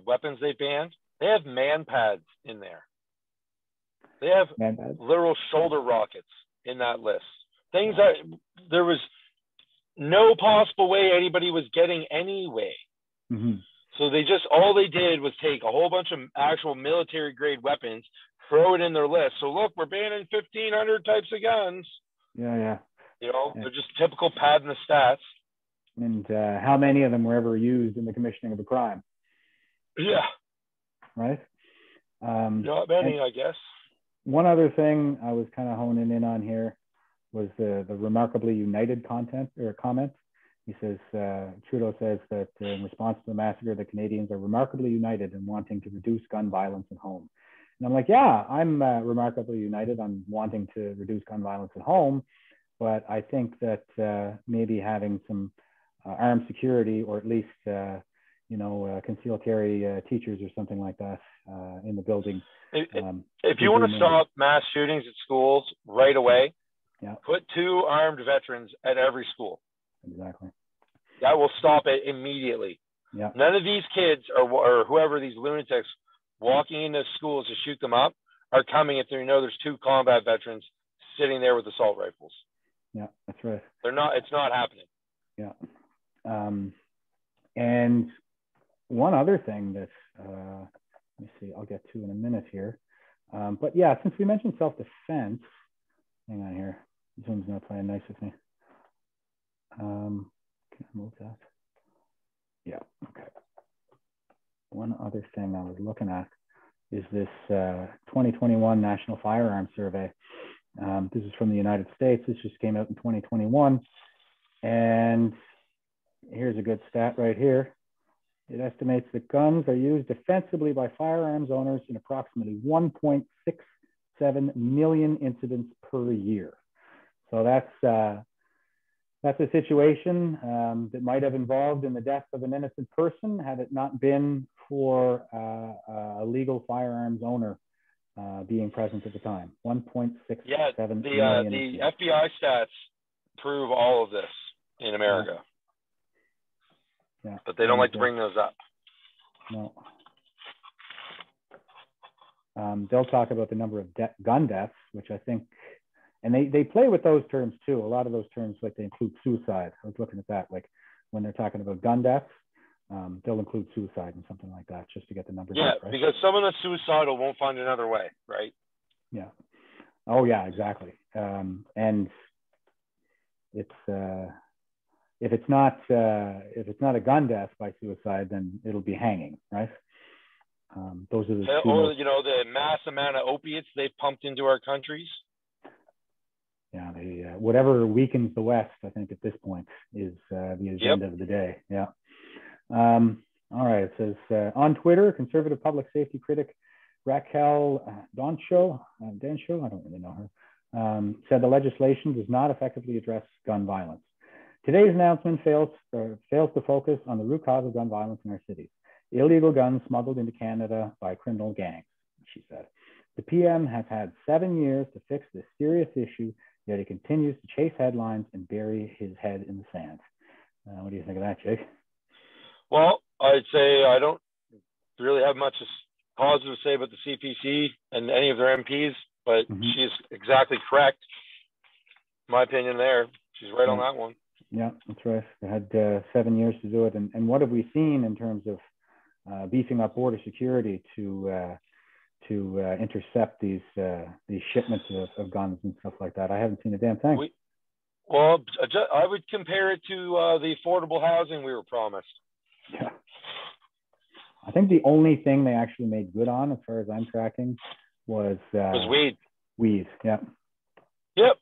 Speaker 2: weapons they banned, they have man pads in there. They have literal shoulder rockets in that list. Things that there was no possible way anybody was getting anyway.
Speaker 1: Mm-hmm.
Speaker 2: So all they did was take a whole bunch of actual military grade weapons, throw it in their list. So look, we're banning 1,500 types of guns.
Speaker 1: Yeah.
Speaker 2: You know, they're just typical pad in the stats.
Speaker 1: And how many of them were ever used in the commissioning of a crime?
Speaker 2: Yeah.
Speaker 1: Right?
Speaker 2: Not many, I guess.
Speaker 1: One other thing I was kind of honing in on here was the remarkably united comment. He says, Trudeau says that in response to the massacre, the Canadians are remarkably united in wanting to reduce gun violence at home. And I'm like, yeah, I'm remarkably united on wanting to reduce gun violence at home. But I think that maybe having some armed security, or at least, concealed carry teachers or something like that in the building.
Speaker 2: If you want to stop mass shootings at schools right away, put 2 armed veterans at every school.
Speaker 1: Exactly.
Speaker 2: That will stop it immediately.
Speaker 1: Yeah.
Speaker 2: None of these kids or whoever, these lunatics walking into schools to shoot them up, are coming if they know there's 2 combat veterans sitting there with assault rifles.
Speaker 1: Yeah, that's right.
Speaker 2: It's not happening.
Speaker 1: Yeah. And one other thing that, let me see, I'll get to in a minute here. But yeah, since we mentioned self-defense, hang on here. Zoom's not playing nice with me. Can I move that? Yeah, okay. One other thing I was looking at is this 2021 National Firearms Survey. This is from the United States. This just came out in 2021. And here's a good stat right here. It estimates that guns are used defensively by firearms owners in approximately 1.67 million incidents per year. So that's a situation that might have involved in the death of an innocent person had it not been for a legal firearms owner being present at the time. 1.67 million.
Speaker 2: The FBI stats prove all of this in America.
Speaker 1: Yeah.
Speaker 2: But they don't like to bring those up.
Speaker 1: No. They'll talk about the number of gun deaths, which I think, and they play with those terms too. A lot of those terms, like, they include suicide. I was looking at that. Like, when they're talking about gun deaths, they'll include suicide and something like that just to get the numbers
Speaker 2: Yeah,
Speaker 1: up, right?
Speaker 2: because someone that's suicidal won't find another way, right?
Speaker 1: Yeah. Oh yeah, exactly. And it's if it's not a gun death by suicide, then it'll be hanging, right? Those are the two.
Speaker 2: Or you know, the mass amount of opiates they've pumped into our countries.
Speaker 1: Yeah, whatever weakens the West, I think at this point is the agenda of the day. Yeah. All right. It says on Twitter, conservative public safety critic Raquel Dancho, I don't really know her, said the legislation does not effectively address gun violence. Today's announcement fails to focus on the root cause of gun violence in our cities. Illegal guns smuggled into Canada by criminal gangs, she said. The PM has had 7 years to fix this serious issue, yet he continues to chase headlines and bury his head in the sand. What do you think of that, Jake?
Speaker 2: Well, I'd say I don't really have much positive to say about the CPC and any of their MPs, but she's exactly correct. My opinion there. She's right on that one.
Speaker 1: Yeah, that's right. They had 7 years to do it. And what have we seen in terms of beefing up border security to intercept these shipments of guns and stuff like that? I haven't seen a damn thing.
Speaker 2: Well, I would compare it to the affordable housing we were promised.
Speaker 1: Yeah. I think the only thing they actually made good on, as far as I'm tracking, was
Speaker 2: weed.
Speaker 1: Weed, yeah.
Speaker 2: Yep.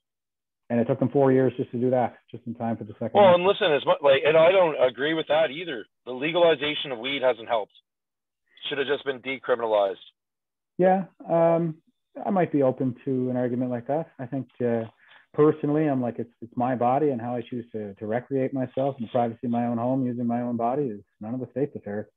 Speaker 1: And it took them 4 years just to do that, just in time for the second.
Speaker 2: Well, and listen, and I don't agree with that either. The legalization of weed hasn't helped. Should have just been decriminalized. Yeah,
Speaker 1: I might be open to an argument like that. I think personally, I'm like, it's my body, and how I choose to recreate myself in the privacy of my own home using my own body is none of the state's affairs.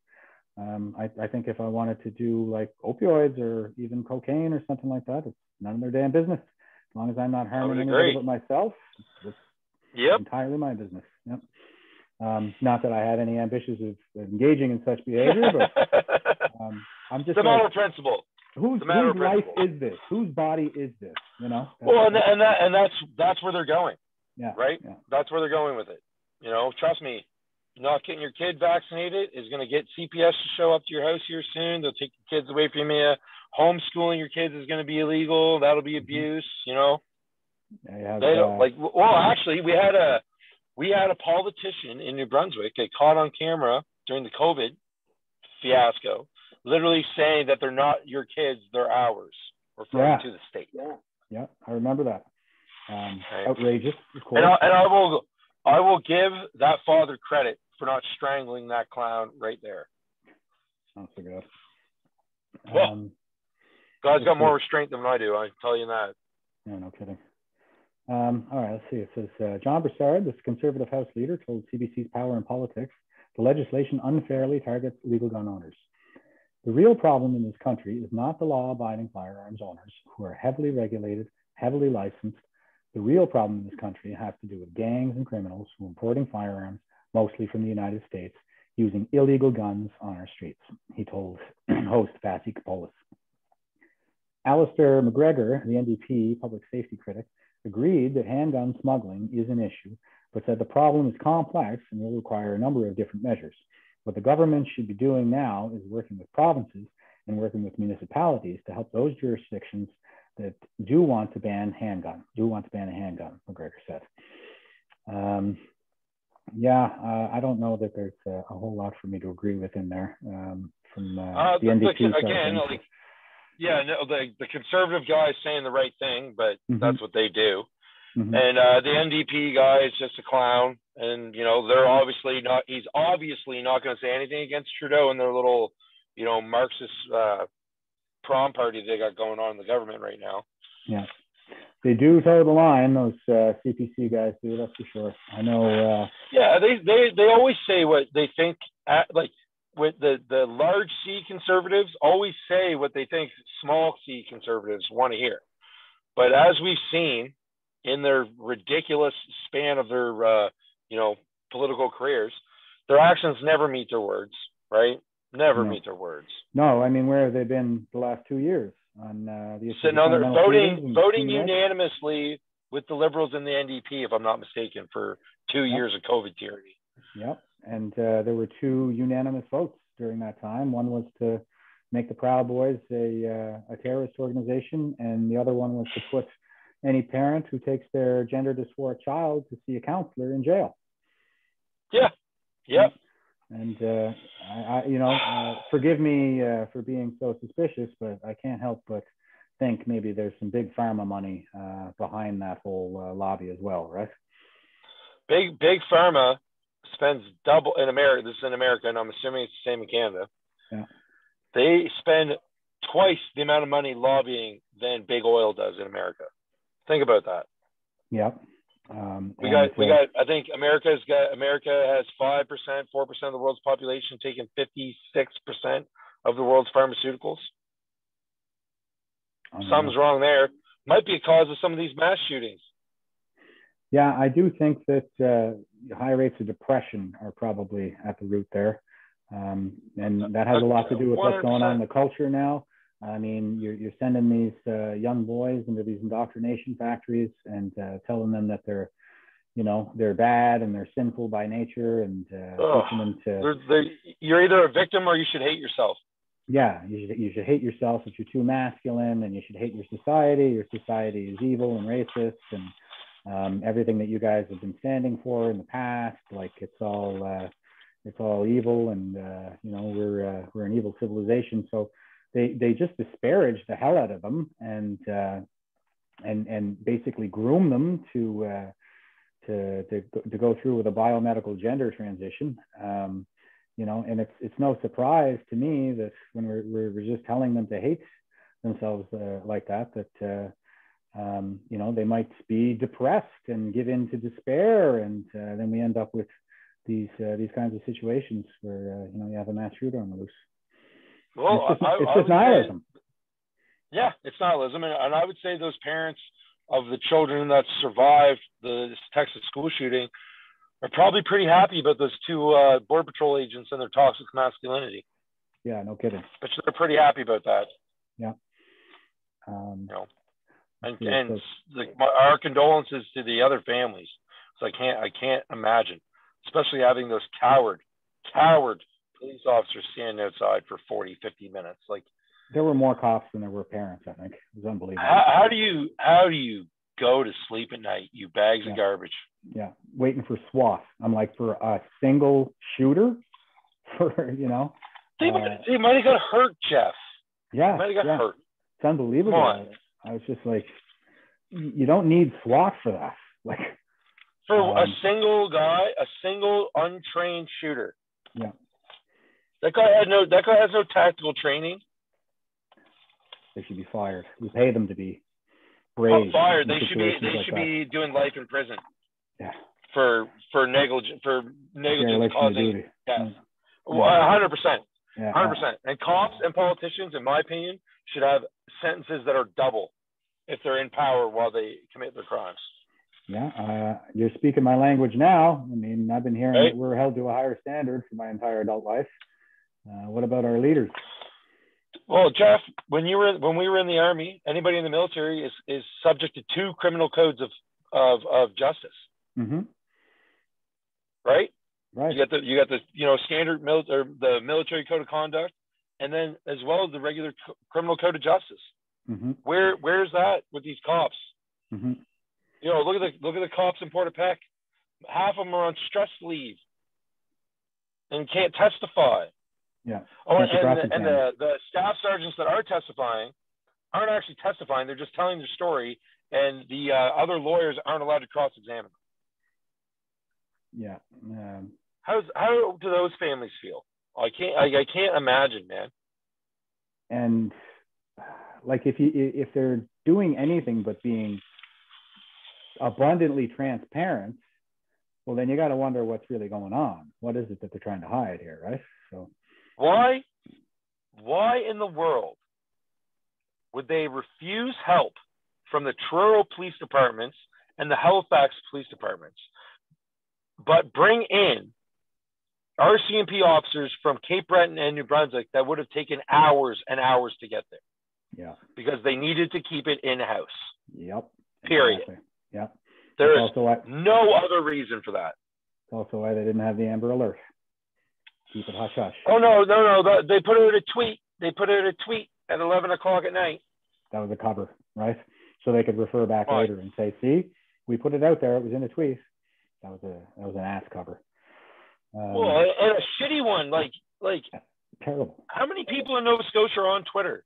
Speaker 1: I think if I wanted to do like opioids or even cocaine or something like that, it's none of their damn business. As long as I'm not harming anybody but myself, it's entirely my business. Yep. Not that I had any ambitions of engaging in such behavior, but I'm just
Speaker 2: the matter of principle.
Speaker 1: Whose life is this? Whose body is this? You know.
Speaker 2: Well, and that's where they're going.
Speaker 1: Yeah.
Speaker 2: Right.
Speaker 1: Yeah.
Speaker 2: That's where they're going with it. You know, trust me. Not getting your kid vaccinated is going to get CPS to show up to your house here soon. They'll take your kids away from you. Homeschooling your kids is going to be illegal. That'll be abuse. You know.
Speaker 1: Yeah,
Speaker 2: they don't like. Well, actually, we had a politician in New Brunswick get caught on camera during the COVID fiasco, literally saying that they're not your kids, they're ours, referring to the state.
Speaker 1: Yeah, I remember that. Outrageous, of course.
Speaker 2: And I will give that father credit for not strangling that clown right there.
Speaker 1: Not so good.
Speaker 2: Well, God's got more restraint than I do, I tell you that.
Speaker 1: Yeah, no kidding. All right, let's see. It says, John Broussard, the Conservative House leader, told CBC's Power in Politics, the legislation unfairly targets legal gun owners. The real problem in this country is not the law-abiding firearms owners who are heavily regulated, heavily licensed. The real problem in this country has to do with gangs and criminals who are importing firearms, mostly from the United States, using illegal guns on our streets, he told host Patsy Kapolis. Alistair McGregor, the NDP public safety critic, agreed that handgun smuggling is an issue, but said the problem is complex and will require a number of different measures. What the government should be doing now is working with provinces and working with municipalities to help those jurisdictions that do want to ban a handgun, McGregor said. I don't know that there's a whole lot for me to agree with in there from the NDP.
Speaker 2: The conservative guy is saying the right thing, but that's what they do. And the NDP guy is just a clown. And, you know, he's obviously not going to say anything against Trudeau and their little, you know, Marxist prom party they got going on in the government right now.
Speaker 1: Yeah. They do toe the line, those CPC guys do, that's for sure. I know.
Speaker 2: They always say what they think, like with the large C conservatives always say what they think small C conservatives want to hear. But as we've seen in their ridiculous span of their, political careers, their actions never meet their words, right? Never meet their words.
Speaker 1: No, I mean, where have they been the last 2 years on the issue?
Speaker 2: Voting unanimously with the Liberals and the NDP, if I'm not mistaken, for 2 years of COVID tyranny.
Speaker 1: Yep. And there were 2 unanimous votes during that time. One was to make the Proud Boys a terrorist organization, and the other one was to put any parent who takes their gender dysphoric child to see a counselor in jail.
Speaker 2: Yeah. Yep.
Speaker 1: And forgive me for being so suspicious, but I can't help but think maybe there's some big pharma money behind that whole lobby as well, right?
Speaker 2: Big pharma spends double in America. This is in America, and I'm assuming it's the same in Canada.
Speaker 1: Yeah.
Speaker 2: They spend twice the amount of money lobbying than big oil does in America. Think about that.
Speaker 1: Yep.
Speaker 2: We got. I think America has 5%, 4% of the world's population taking 56% of the world's pharmaceuticals. Something's wrong there. Might be a cause of some of these mass shootings.
Speaker 1: Yeah, I do think that high rates of depression are probably at the root there. And that has a lot to do with what's going on in the culture now. I mean, you're sending these young boys into these indoctrination factories and telling them that they're bad and they're sinful by nature, and teaching them to.
Speaker 2: You're either a victim or you should hate yourself.
Speaker 1: Yeah, you should hate yourself if you're too masculine, and you should hate your society. Your society is evil and racist, and everything that you guys have been standing for in the past, like it's all evil, and we're an evil civilization. So they just disparage the hell out of them, and basically groom them to go through with a biomedical gender transition. And it's no surprise to me that when we're just telling them to hate themselves like that they might be depressed and give in to despair, and then we end up with these kinds of situations where you have a mass shooter on the loose.
Speaker 2: Well,
Speaker 1: it's just nihilism.
Speaker 2: Yeah, it's nihilism, and I would say those parents of the children that survived this Texas school shooting are probably pretty happy about those 2 Border Patrol agents and their toxic masculinity.
Speaker 1: Yeah, no kidding.
Speaker 2: But they're pretty happy about that.
Speaker 1: Yeah.
Speaker 2: Our condolences to the other families. So I can't imagine, especially having those coward police officers standing outside for 40, 50 minutes. Like,
Speaker 1: there were more cops than there were parents, I think. It was unbelievable.
Speaker 2: How do you go to sleep at night, you bags of garbage?
Speaker 1: Yeah, waiting for SWAT. I'm like, for a single shooter? They
Speaker 2: might have got hurt, Jeff.
Speaker 1: Yeah.
Speaker 2: They might have got hurt.
Speaker 1: It's unbelievable. I was just like, you don't need SWAT for that. Like,
Speaker 2: for a single guy, a single untrained shooter.
Speaker 1: Yeah.
Speaker 2: That guy has no tactical training.
Speaker 1: They should be fired. We pay them to be brave.
Speaker 2: Fired. They should be doing life in prison.
Speaker 1: Yeah.
Speaker 2: For negligence causing death. 100%. 100%. And cops and politicians, in my opinion, should have sentences that are double if they're in power while they commit their crimes.
Speaker 1: Yeah, you're speaking my language now. I mean, I've been hearing that we're held to a higher standard for my entire adult life. What about our leaders?
Speaker 2: Well, Jeff, when we were in the Army, anybody in the military is subject to 2 criminal codes of justice.
Speaker 1: Mm-hmm.
Speaker 2: Right.
Speaker 1: Right.
Speaker 2: You got the standard the military code of conduct, and then as well as the regular criminal code of justice.
Speaker 1: Mm-hmm.
Speaker 2: Where's that with these cops?
Speaker 1: Mm-hmm.
Speaker 2: Look at the cops in Port Peck. Half of them are on stress leave and can't testify.
Speaker 1: Yeah.
Speaker 2: Oh, and the staff sergeants that are testifying aren't actually testifying. They're just telling their story, and the other lawyers aren't allowed to cross-examine them.
Speaker 1: Yeah.
Speaker 2: How do those families feel? I can't imagine, man.
Speaker 1: And like, if they're doing anything but being abundantly transparent, well, then you got to wonder what's really going on. What is it that they're trying to hide here, right? So
Speaker 2: why in the world would they refuse help from the Truro police departments and the Halifax police departments, but bring in RCMP officers from Cape Breton and New Brunswick that would have taken hours and hours to get there?
Speaker 1: Yeah. Because
Speaker 2: they needed to keep it in-house.
Speaker 1: Yep.
Speaker 2: Period.
Speaker 1: Exactly. Yep.
Speaker 2: There is no other reason for that.
Speaker 1: It's also why they didn't have the Amber Alert. Keep it hush hush.
Speaker 2: Oh no! They put out a tweet. They put out a tweet at 11 o'clock at night.
Speaker 1: That was a cover, right? So they could refer back later and say, "See, we put it out there. It was in a tweet." That was an ass cover.
Speaker 2: Well, and a shitty one, like
Speaker 1: terrible.
Speaker 2: How many people in Nova Scotia are on Twitter,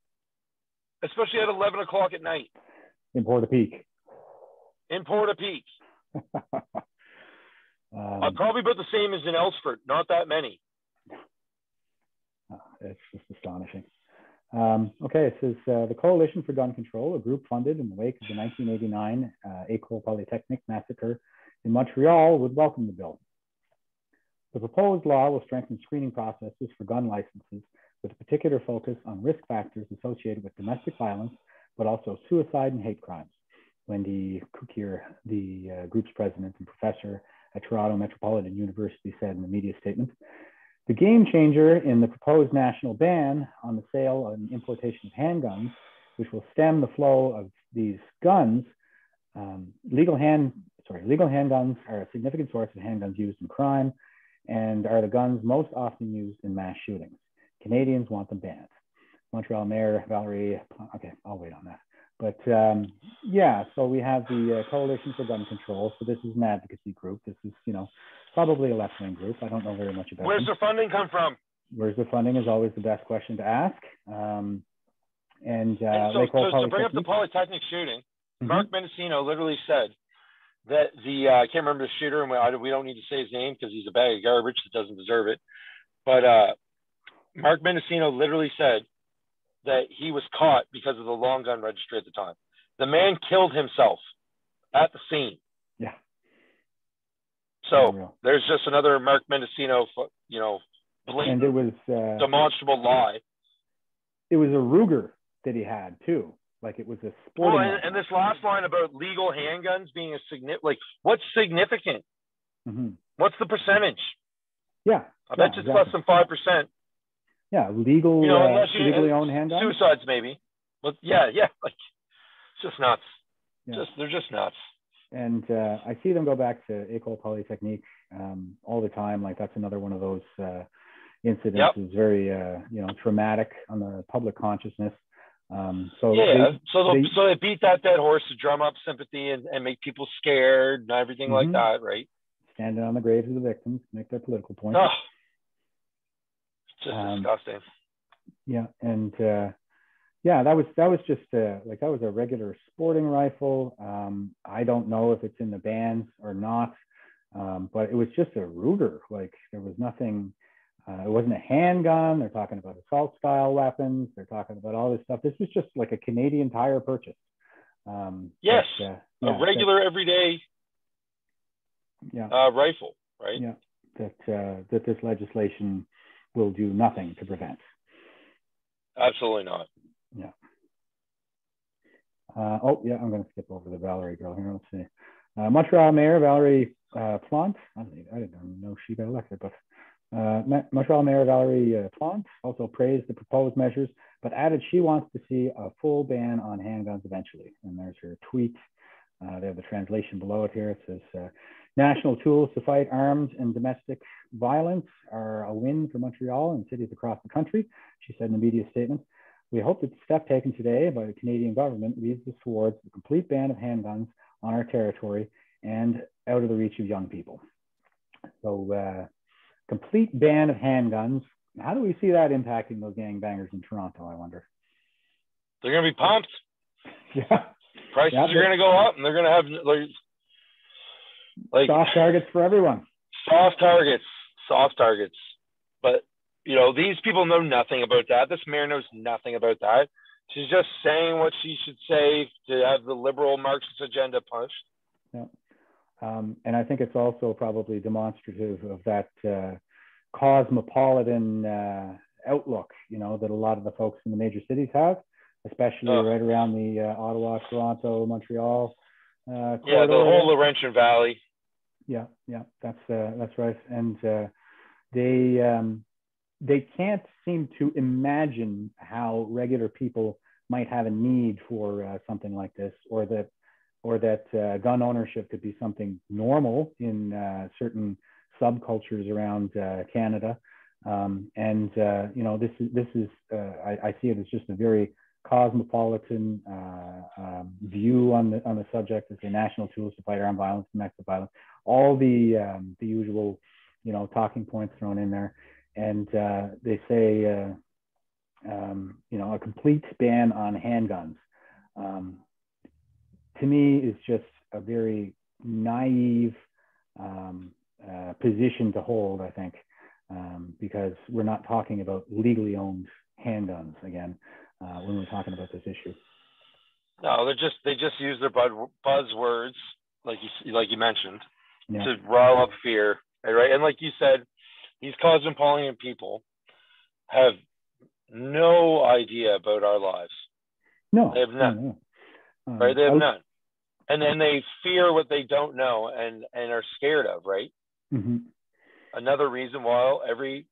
Speaker 2: especially at 11 o'clock at night?
Speaker 1: In Portapique.
Speaker 2: In Portapique. Probably about the same as in Ellsford. Not that many.
Speaker 1: It's just astonishing. Okay, it says the Coalition for Gun Control, a group funded in the wake of the 1989 École Polytechnique massacre in Montreal, would welcome the bill. The proposed law will strengthen screening processes for gun licenses with a particular focus on risk factors associated with domestic violence, but also suicide and hate crimes. Wendy Kukier, the group's president and professor at Toronto Metropolitan University, said in a media statement, the game changer in the proposed national ban on the sale and importation of handguns, which will stem the flow of these guns. Legal handguns are a significant source of handguns used in crime and are the guns most often used in mass shootings. Canadians want them banned. Montreal Mayor Valerie, okay, I'll wait on that. But yeah, so we have the Coalition for Gun Control. So this is an advocacy group. This is, probably a left-wing group. I don't know very much about
Speaker 2: Where's the funding come from?
Speaker 1: Where's the funding is always the best question to ask.
Speaker 2: So to bring up the Polytechnic shooting, Mark Mendocino literally said that I can't remember the shooter, and we don't need to say his name because he's a bag of garbage that doesn't deserve it. But Mark Mendocino literally said that he was caught because of the long gun registry at the time. The man killed himself at the scene.
Speaker 1: Yeah.
Speaker 2: So there's just another Mark Mendocino, blatant,
Speaker 1: and it was
Speaker 2: demonstrable lie.
Speaker 1: It was a Ruger that he had too. Like it was a sporting.
Speaker 2: Well, and this last line about legal handguns being a significant, what's significant?
Speaker 1: Mm-hmm.
Speaker 2: What's the percentage?
Speaker 1: Yeah.
Speaker 2: I bet it's less than 5%.
Speaker 1: Yeah, legally owned handguns.
Speaker 2: Suicides maybe. But yeah, like it's just nuts. Yeah. They're just nuts.
Speaker 1: And I see them go back to École Polytechnique all the time. Like that's another one of those incidents is very traumatic on the public consciousness. So they
Speaker 2: beat that dead horse to drum up sympathy and make people scared and everything like that, right?
Speaker 1: Standing on the graves of the victims to make their political point.
Speaker 2: Oh, it's just disgusting.
Speaker 1: Yeah, and that was just that was a regular sporting rifle. I don't know if it's in the bans or not, but it was just a Ruger. Like there was nothing. It wasn't a handgun. They're talking about assault style weapons. They're talking about all this stuff. This was just like a Canadian Tire purchase.
Speaker 2: Yes, a regular everyday rifle, right?
Speaker 1: Yeah, that this legislation will do nothing to prevent.
Speaker 2: Absolutely not.
Speaker 1: Yeah. I'm going to skip over the Valerie girl here. Let's see. Montreal Mayor Valerie Plante. I didn't know she got elected, but Montreal Mayor Valerie Plante also praised the proposed measures, but added she wants to see a full ban on handguns eventually. And there's her tweet. They have the translation below it here. It says, national tools to fight armed and domestic violence are a win for Montreal and cities across the country, she said in a media statement. We hope that the step taken today by the Canadian government leads us towards the complete ban of handguns on our territory and out of the reach of young people. So complete ban of handguns. How do we see that impacting those gangbangers in Toronto, I wonder?
Speaker 2: They're going to be pumped.
Speaker 1: Yeah.
Speaker 2: Prices are going to go up, and they're going to have like
Speaker 1: soft targets for everyone.
Speaker 2: Soft targets. But, these people know nothing about that. This mayor knows nothing about that. She's just saying what she should say to have the liberal Marxist agenda pushed.
Speaker 1: Yeah. And I think it's also probably demonstrative of that cosmopolitan outlook, that a lot of the folks in the major cities have, especially right around the Ottawa, Toronto, Montreal corridor.
Speaker 2: Yeah, the whole Laurentian Valley.
Speaker 1: Yeah, that's right. And they can't seem to imagine how regular people might have a need for something like this, or that gun ownership could be something normal in certain subcultures around Canada. This is I see it as just a very cosmopolitan view on the subject. As the national tools to fight armed violence, domestic violence, all the usual talking points thrown in there, and they say a complete ban on handguns. To me, is just a very naive position to hold, I think, because we're not talking about legally owned handguns again when we're talking about this issue.
Speaker 2: No, they just use their buzzwords, like you mentioned, to rile up fear, right? And like you said, these cosmopolitan people have no idea about our lives.
Speaker 1: No,
Speaker 2: they have none. No. Right? They have none. And then they fear what they don't know and are scared of, right?
Speaker 1: Mm-hmm.
Speaker 2: Another reason why every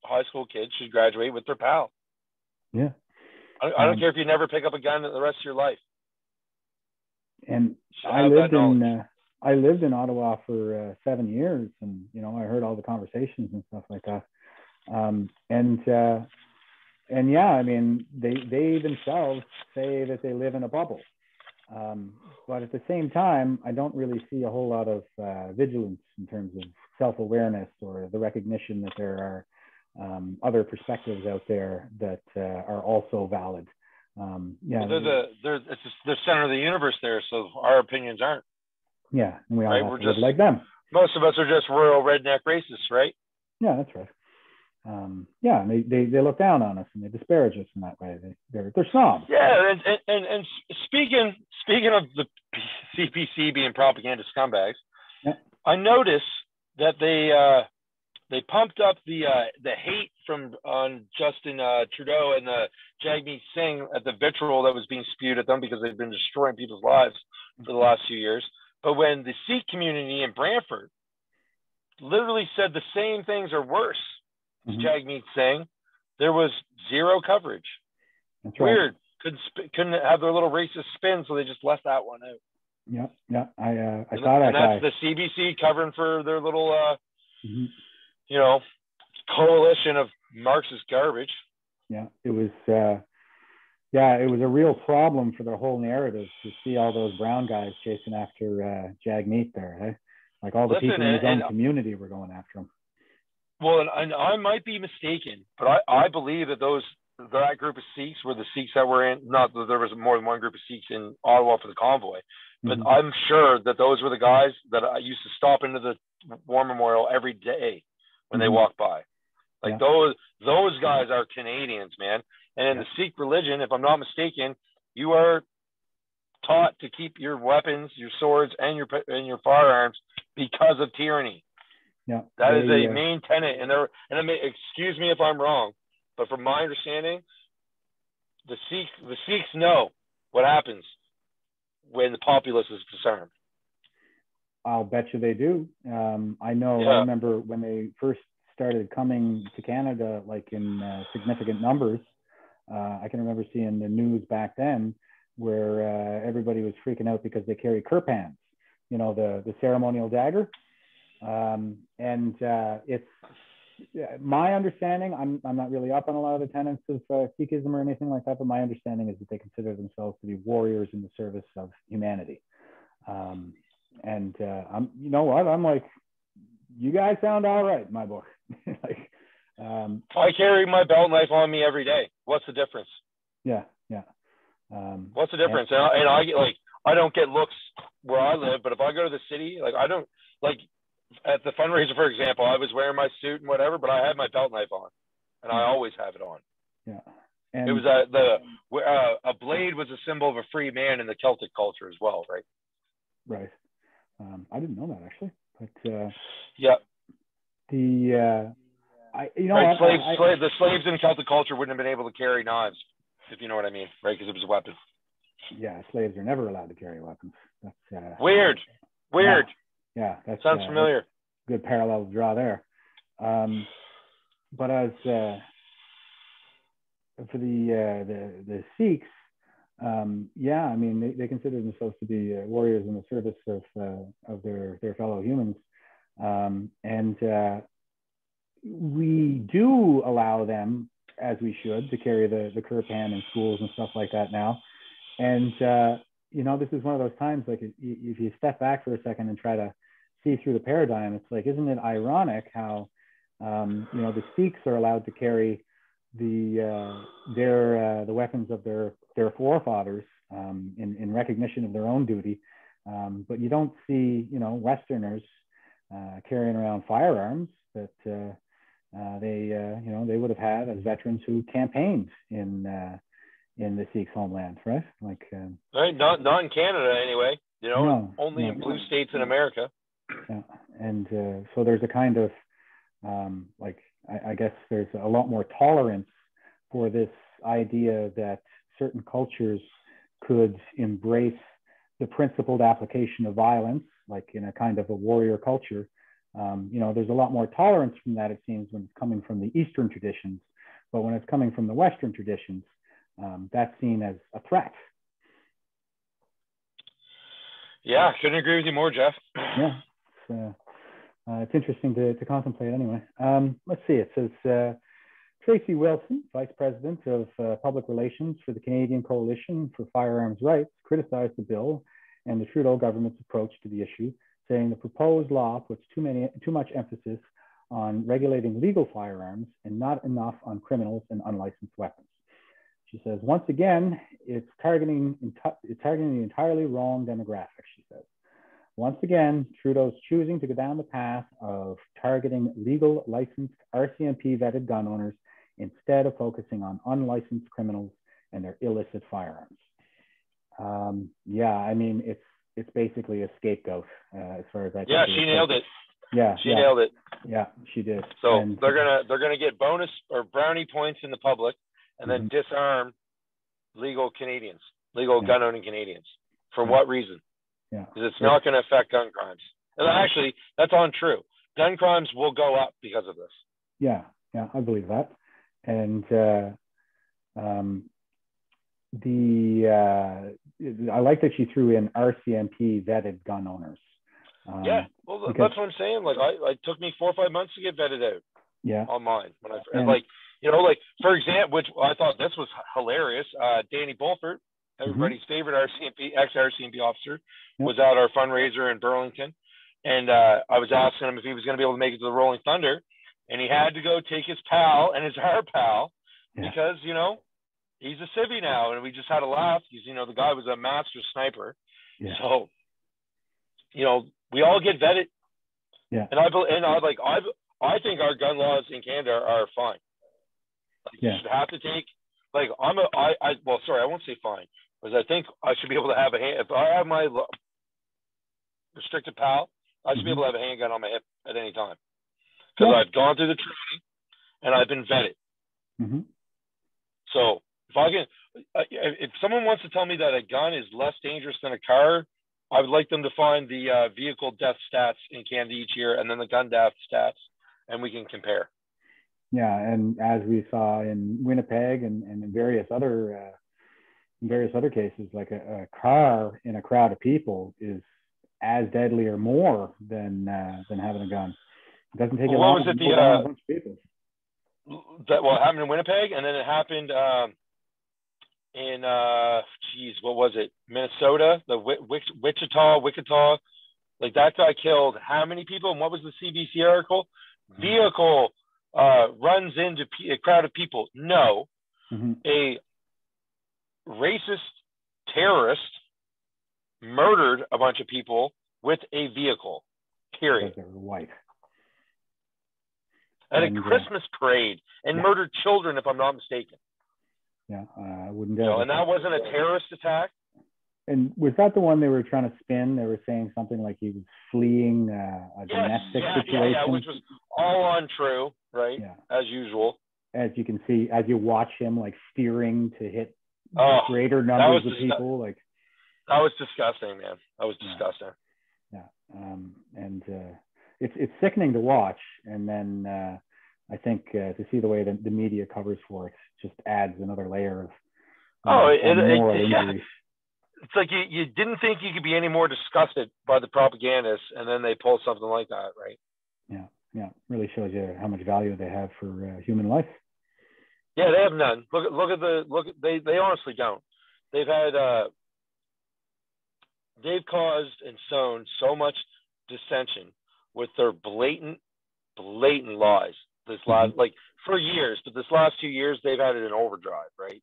Speaker 2: high school kid should graduate with their PAL.
Speaker 1: Yeah.
Speaker 2: I don't care if you never pick up a gun the rest of your life.
Speaker 1: And I lived in Ottawa for 7 years, and I heard all the conversations and stuff like that. And yeah, I mean, they themselves say that they live in a bubble. But at the same time, I don't really see a whole lot of vigilance in terms of self-awareness or the recognition that there are other perspectives out there that are also valid.
Speaker 2: They're the center of the universe there, so our opinions aren't.
Speaker 1: Yeah, and we all
Speaker 2: right?
Speaker 1: have
Speaker 2: We're
Speaker 1: to
Speaker 2: just
Speaker 1: live like them.
Speaker 2: Most of us are just rural redneck racists, right?
Speaker 1: Yeah, that's right. Yeah, and they look down on us and they disparage us in that way. They're snobs.
Speaker 2: Yeah, and speaking of the CBC being propaganda scumbags,
Speaker 1: yeah.
Speaker 2: I noticed that they pumped up the hate on Justin Trudeau and the Jagmeet Singh at the vitriol that was being spewed at them because they've been destroying people's lives for the last few years. But when the Sikh community in Brantford literally said the same things or worse, Jagmeet Singh, there was zero coverage.
Speaker 1: That's right.
Speaker 2: Weird. Couldn't have their little racist spin, so they just left that one out.
Speaker 1: Yeah. I saw that.
Speaker 2: And that's the CBC covering for their little,
Speaker 1: mm-hmm.
Speaker 2: Coalition of Marxist garbage.
Speaker 1: Yeah, it was. It was a real problem for their whole narrative to see all those brown guys chasing after Jagmeet there. Eh? Like all the people in his own community were going after him.
Speaker 2: Well, and I might be mistaken, but I believe that that group of Sikhs were the Sikhs that were in, not that there was more than one group of Sikhs in Ottawa for the convoy, but
Speaker 1: mm-hmm.
Speaker 2: I'm sure that those were the guys that I used to stop into the War Memorial every day when they walked by. Like those guys are Canadians, man. And in the Sikh religion, if I'm not mistaken, you are taught to keep your weapons, your swords, and your firearms because of tyranny.
Speaker 1: Yeah,
Speaker 2: that is a main tenet, excuse me if I'm wrong, but from my understanding, the Sikhs know what happens when the populace is disarmed.
Speaker 1: I'll bet you they do. I know. Yeah. I remember when they first started coming to Canada, like in significant numbers. I can remember seeing the news back then where everybody was freaking out because they carry kirpans, the ceremonial dagger. It's my understanding, I'm not really up on a lot of the tenets of Sikhism or anything like that, but my understanding is that they consider themselves to be warriors in the service of humanity. I'm, I'm like, you guys sound all right in my book.
Speaker 2: I carry my belt knife on me every day. What's the difference?
Speaker 1: Yeah.
Speaker 2: What's the difference? And I get I don't get looks where I live, but if I go to the city, I don't at the fundraiser, for example, I was wearing my suit and whatever, but I had my belt knife on, and I always have it on.
Speaker 1: Yeah.
Speaker 2: And it was a blade was a symbol of a free man in the Celtic culture as well, right?
Speaker 1: Right. I didn't know that actually, but
Speaker 2: the slaves in Celtic culture wouldn't have been able to carry knives, if you know what I mean, right? Because it was a weapon.
Speaker 1: Yeah, slaves are never allowed to carry weapons. That's
Speaker 2: weird.
Speaker 1: Yeah, that
Speaker 2: sounds familiar.
Speaker 1: Good parallel to draw there. But as for the Sikhs, I mean they consider themselves to be warriors in the service of their fellow humans. And we do allow them, as we should, to carry the Kirpan in schools and stuff like that now. And, you know, this is one of those times, like, if you step back for a second and try to see through the paradigm, it's like, isn't it ironic how, you know, the Sikhs are allowed to carry the weapons of their forefathers in recognition of their own duty, but you don't see, you know, Westerners carrying around firearms that they would have had as veterans who campaigned in the Sikhs' homeland, right? Like,
Speaker 2: right, not in Canada anyway. You know,
Speaker 1: no,
Speaker 2: only in blue states in America.
Speaker 1: Yeah, and so there's a kind of like, I guess there's a lot more tolerance for this idea that certain cultures could embrace the principled application of violence, like in a kind of a warrior culture. You know, there's a lot more tolerance from that, it seems, when it's coming from the Eastern traditions. But when it's coming from the Western traditions, that's seen as a threat.
Speaker 2: Yeah, couldn't agree with you more, Jeff.
Speaker 1: Yeah, it's interesting to contemplate anyway. Let's see, it says, Tracy Wilson, Vice President of Public Relations for the Canadian Coalition for Firearms Rights, criticized the bill and the Trudeau government's approach to the issue, saying the proposed law puts too much emphasis on regulating legal firearms and not enough on criminals and unlicensed weapons. She says, once again, it's targeting the entirely wrong demographic, she says. Once again, Trudeau's choosing to go down the path of targeting legal, licensed, RCMP vetted gun owners instead of focusing on unlicensed criminals and their illicit firearms. Yeah, I mean, it's basically a scapegoat as far as I can.
Speaker 2: Yeah, she nailed it.
Speaker 1: Yeah,
Speaker 2: she nailed it.
Speaker 1: Yeah, she did.
Speaker 2: So and they're gonna get bonus or brownie points in the public, and then disarm legal Canadians, legal gun owning Canadians. For what reason?
Speaker 1: Yeah,
Speaker 2: because it's not going to affect gun crimes. And actually, that's untrue. Gun crimes will go up because of this.
Speaker 1: Yeah, I believe that. And I like that she threw in RCMP vetted gun owners.
Speaker 2: Yeah, well, that's what I'm saying. Like, it took me 4 or 5 months to get vetted out.
Speaker 1: Yeah,
Speaker 2: on mine. And like, you know, like, for example, which I thought this was hilarious. Danny Bulford, everybody's favorite ex-RCMP officer, was at our fundraiser in Burlington. And I was asking him if he was going to be able to make it to the Rolling Thunder. And he had to go take his pal and our pal because, you know, he's a civvy now. And we just had a laugh because, you know, the guy was a master sniper. Yeah. So, you know, we all get vetted.
Speaker 1: Yeah.
Speaker 2: And I think our gun laws in Canada are fine. Like, you should have to take, like, I won't say fine, because I think I should be able to have if I have my restricted PAL, I should be able to have a handgun on my hip at any time. Because I've gone through the training and I've been vetted. So if someone wants to tell me that a gun is less dangerous than a car, I would like them to find the vehicle death stats in Canada each year and then the gun death stats, and we can compare.
Speaker 1: Yeah, and as we saw in Winnipeg and in various other cases, like a car in a crowd of people is as deadly or more than having a gun. It doesn't take a long to pull down a bunch of people.
Speaker 2: It happened in Winnipeg, and then it happened in what was it? Minnesota, the Wichita. Like, that guy killed how many people? And what was the CBC article? Vehicle runs into a crowd of people. No, a racist terrorist murdered a bunch of people with a vehicle. Period.
Speaker 1: Because they were white.
Speaker 2: At a Christmas parade and murdered children, if I'm not mistaken.
Speaker 1: Yeah, I wouldn't
Speaker 2: doubt. You know, and that wasn't a terrorist attack.
Speaker 1: And was that the one they were trying to spin? They were saying something like he was fleeing a domestic situation.
Speaker 2: Yeah, which was all untrue, right?
Speaker 1: Yeah.
Speaker 2: As usual.
Speaker 1: As you can see, as you watch him like steering to hit greater numbers of people, like
Speaker 2: that was disgusting, man. That was disgusting.
Speaker 1: Yeah, it's sickening to watch, and then I think to see the way that the media covers for it just adds another layer of moral injury.
Speaker 2: It's like you didn't think you could be any more disgusted by the propagandists, and then they pull something like that, right?
Speaker 1: Yeah. Really shows you how much value they have for human life.
Speaker 2: Yeah, they have none. They honestly don't. They've caused and sown so much dissension with their blatant lies this last, like, for years, but this last 2 years they've had it in overdrive, right?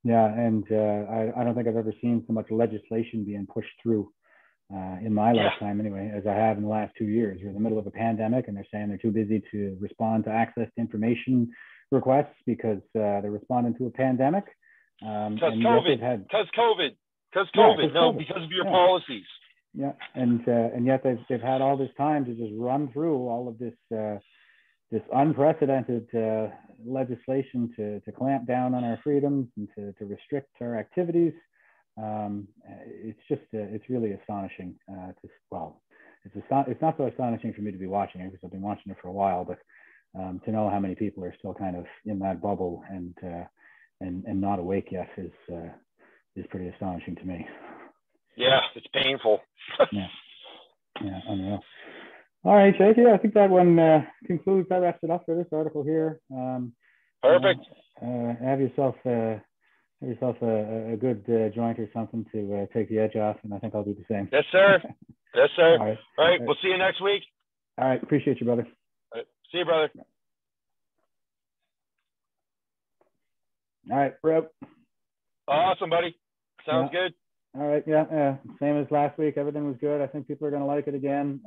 Speaker 1: Yeah, and I don't think I've ever seen so much legislation being pushed through in my lifetime anyway, as I have in the last 2 years. We're in the middle of a pandemic and they're saying they're too busy to respond to access to information requests because they're responding to a pandemic.
Speaker 2: Because COVID. Because of your policies.
Speaker 1: Yeah, and yet they've had all this time to just run through all of this this unprecedented legislation to clamp down on our freedoms and to restrict our activities. It's really astonishing. It's not so astonishing for me to be watching it because I've been watching it for a while, but to know how many people are still kind of in that bubble and not awake yet is pretty astonishing to me.
Speaker 2: Yeah, it's painful.
Speaker 1: Yeah, unreal. All right, Jake. Yeah, I think that one concludes. That wraps it up for this article here.
Speaker 2: Perfect.
Speaker 1: Have yourself a good joint or something to take the edge off, and I think I'll do the same.
Speaker 2: Yes, sir. Yes, sir.
Speaker 1: All
Speaker 2: right. We'll see you next week.
Speaker 1: All right. Appreciate you, brother.
Speaker 2: All right. See you, brother.
Speaker 1: All right, bro.
Speaker 2: Awesome, buddy. Sounds good.
Speaker 1: All right. Yeah. Same as last week. Everything was good. I think people are going to like it again.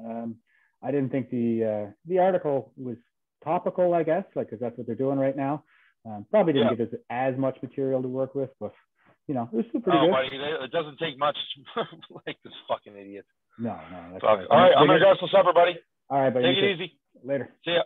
Speaker 1: I didn't think the article was topical, I guess, because that's what they're doing right now. Probably didn't give us as much material to work with, but it was still pretty good.
Speaker 2: Buddy, it doesn't take much like this fucking idiot.
Speaker 1: No.
Speaker 2: All right, I'm gonna go some supper, buddy.
Speaker 1: All right, buddy.
Speaker 2: Take it easy.
Speaker 1: Later.
Speaker 2: See ya.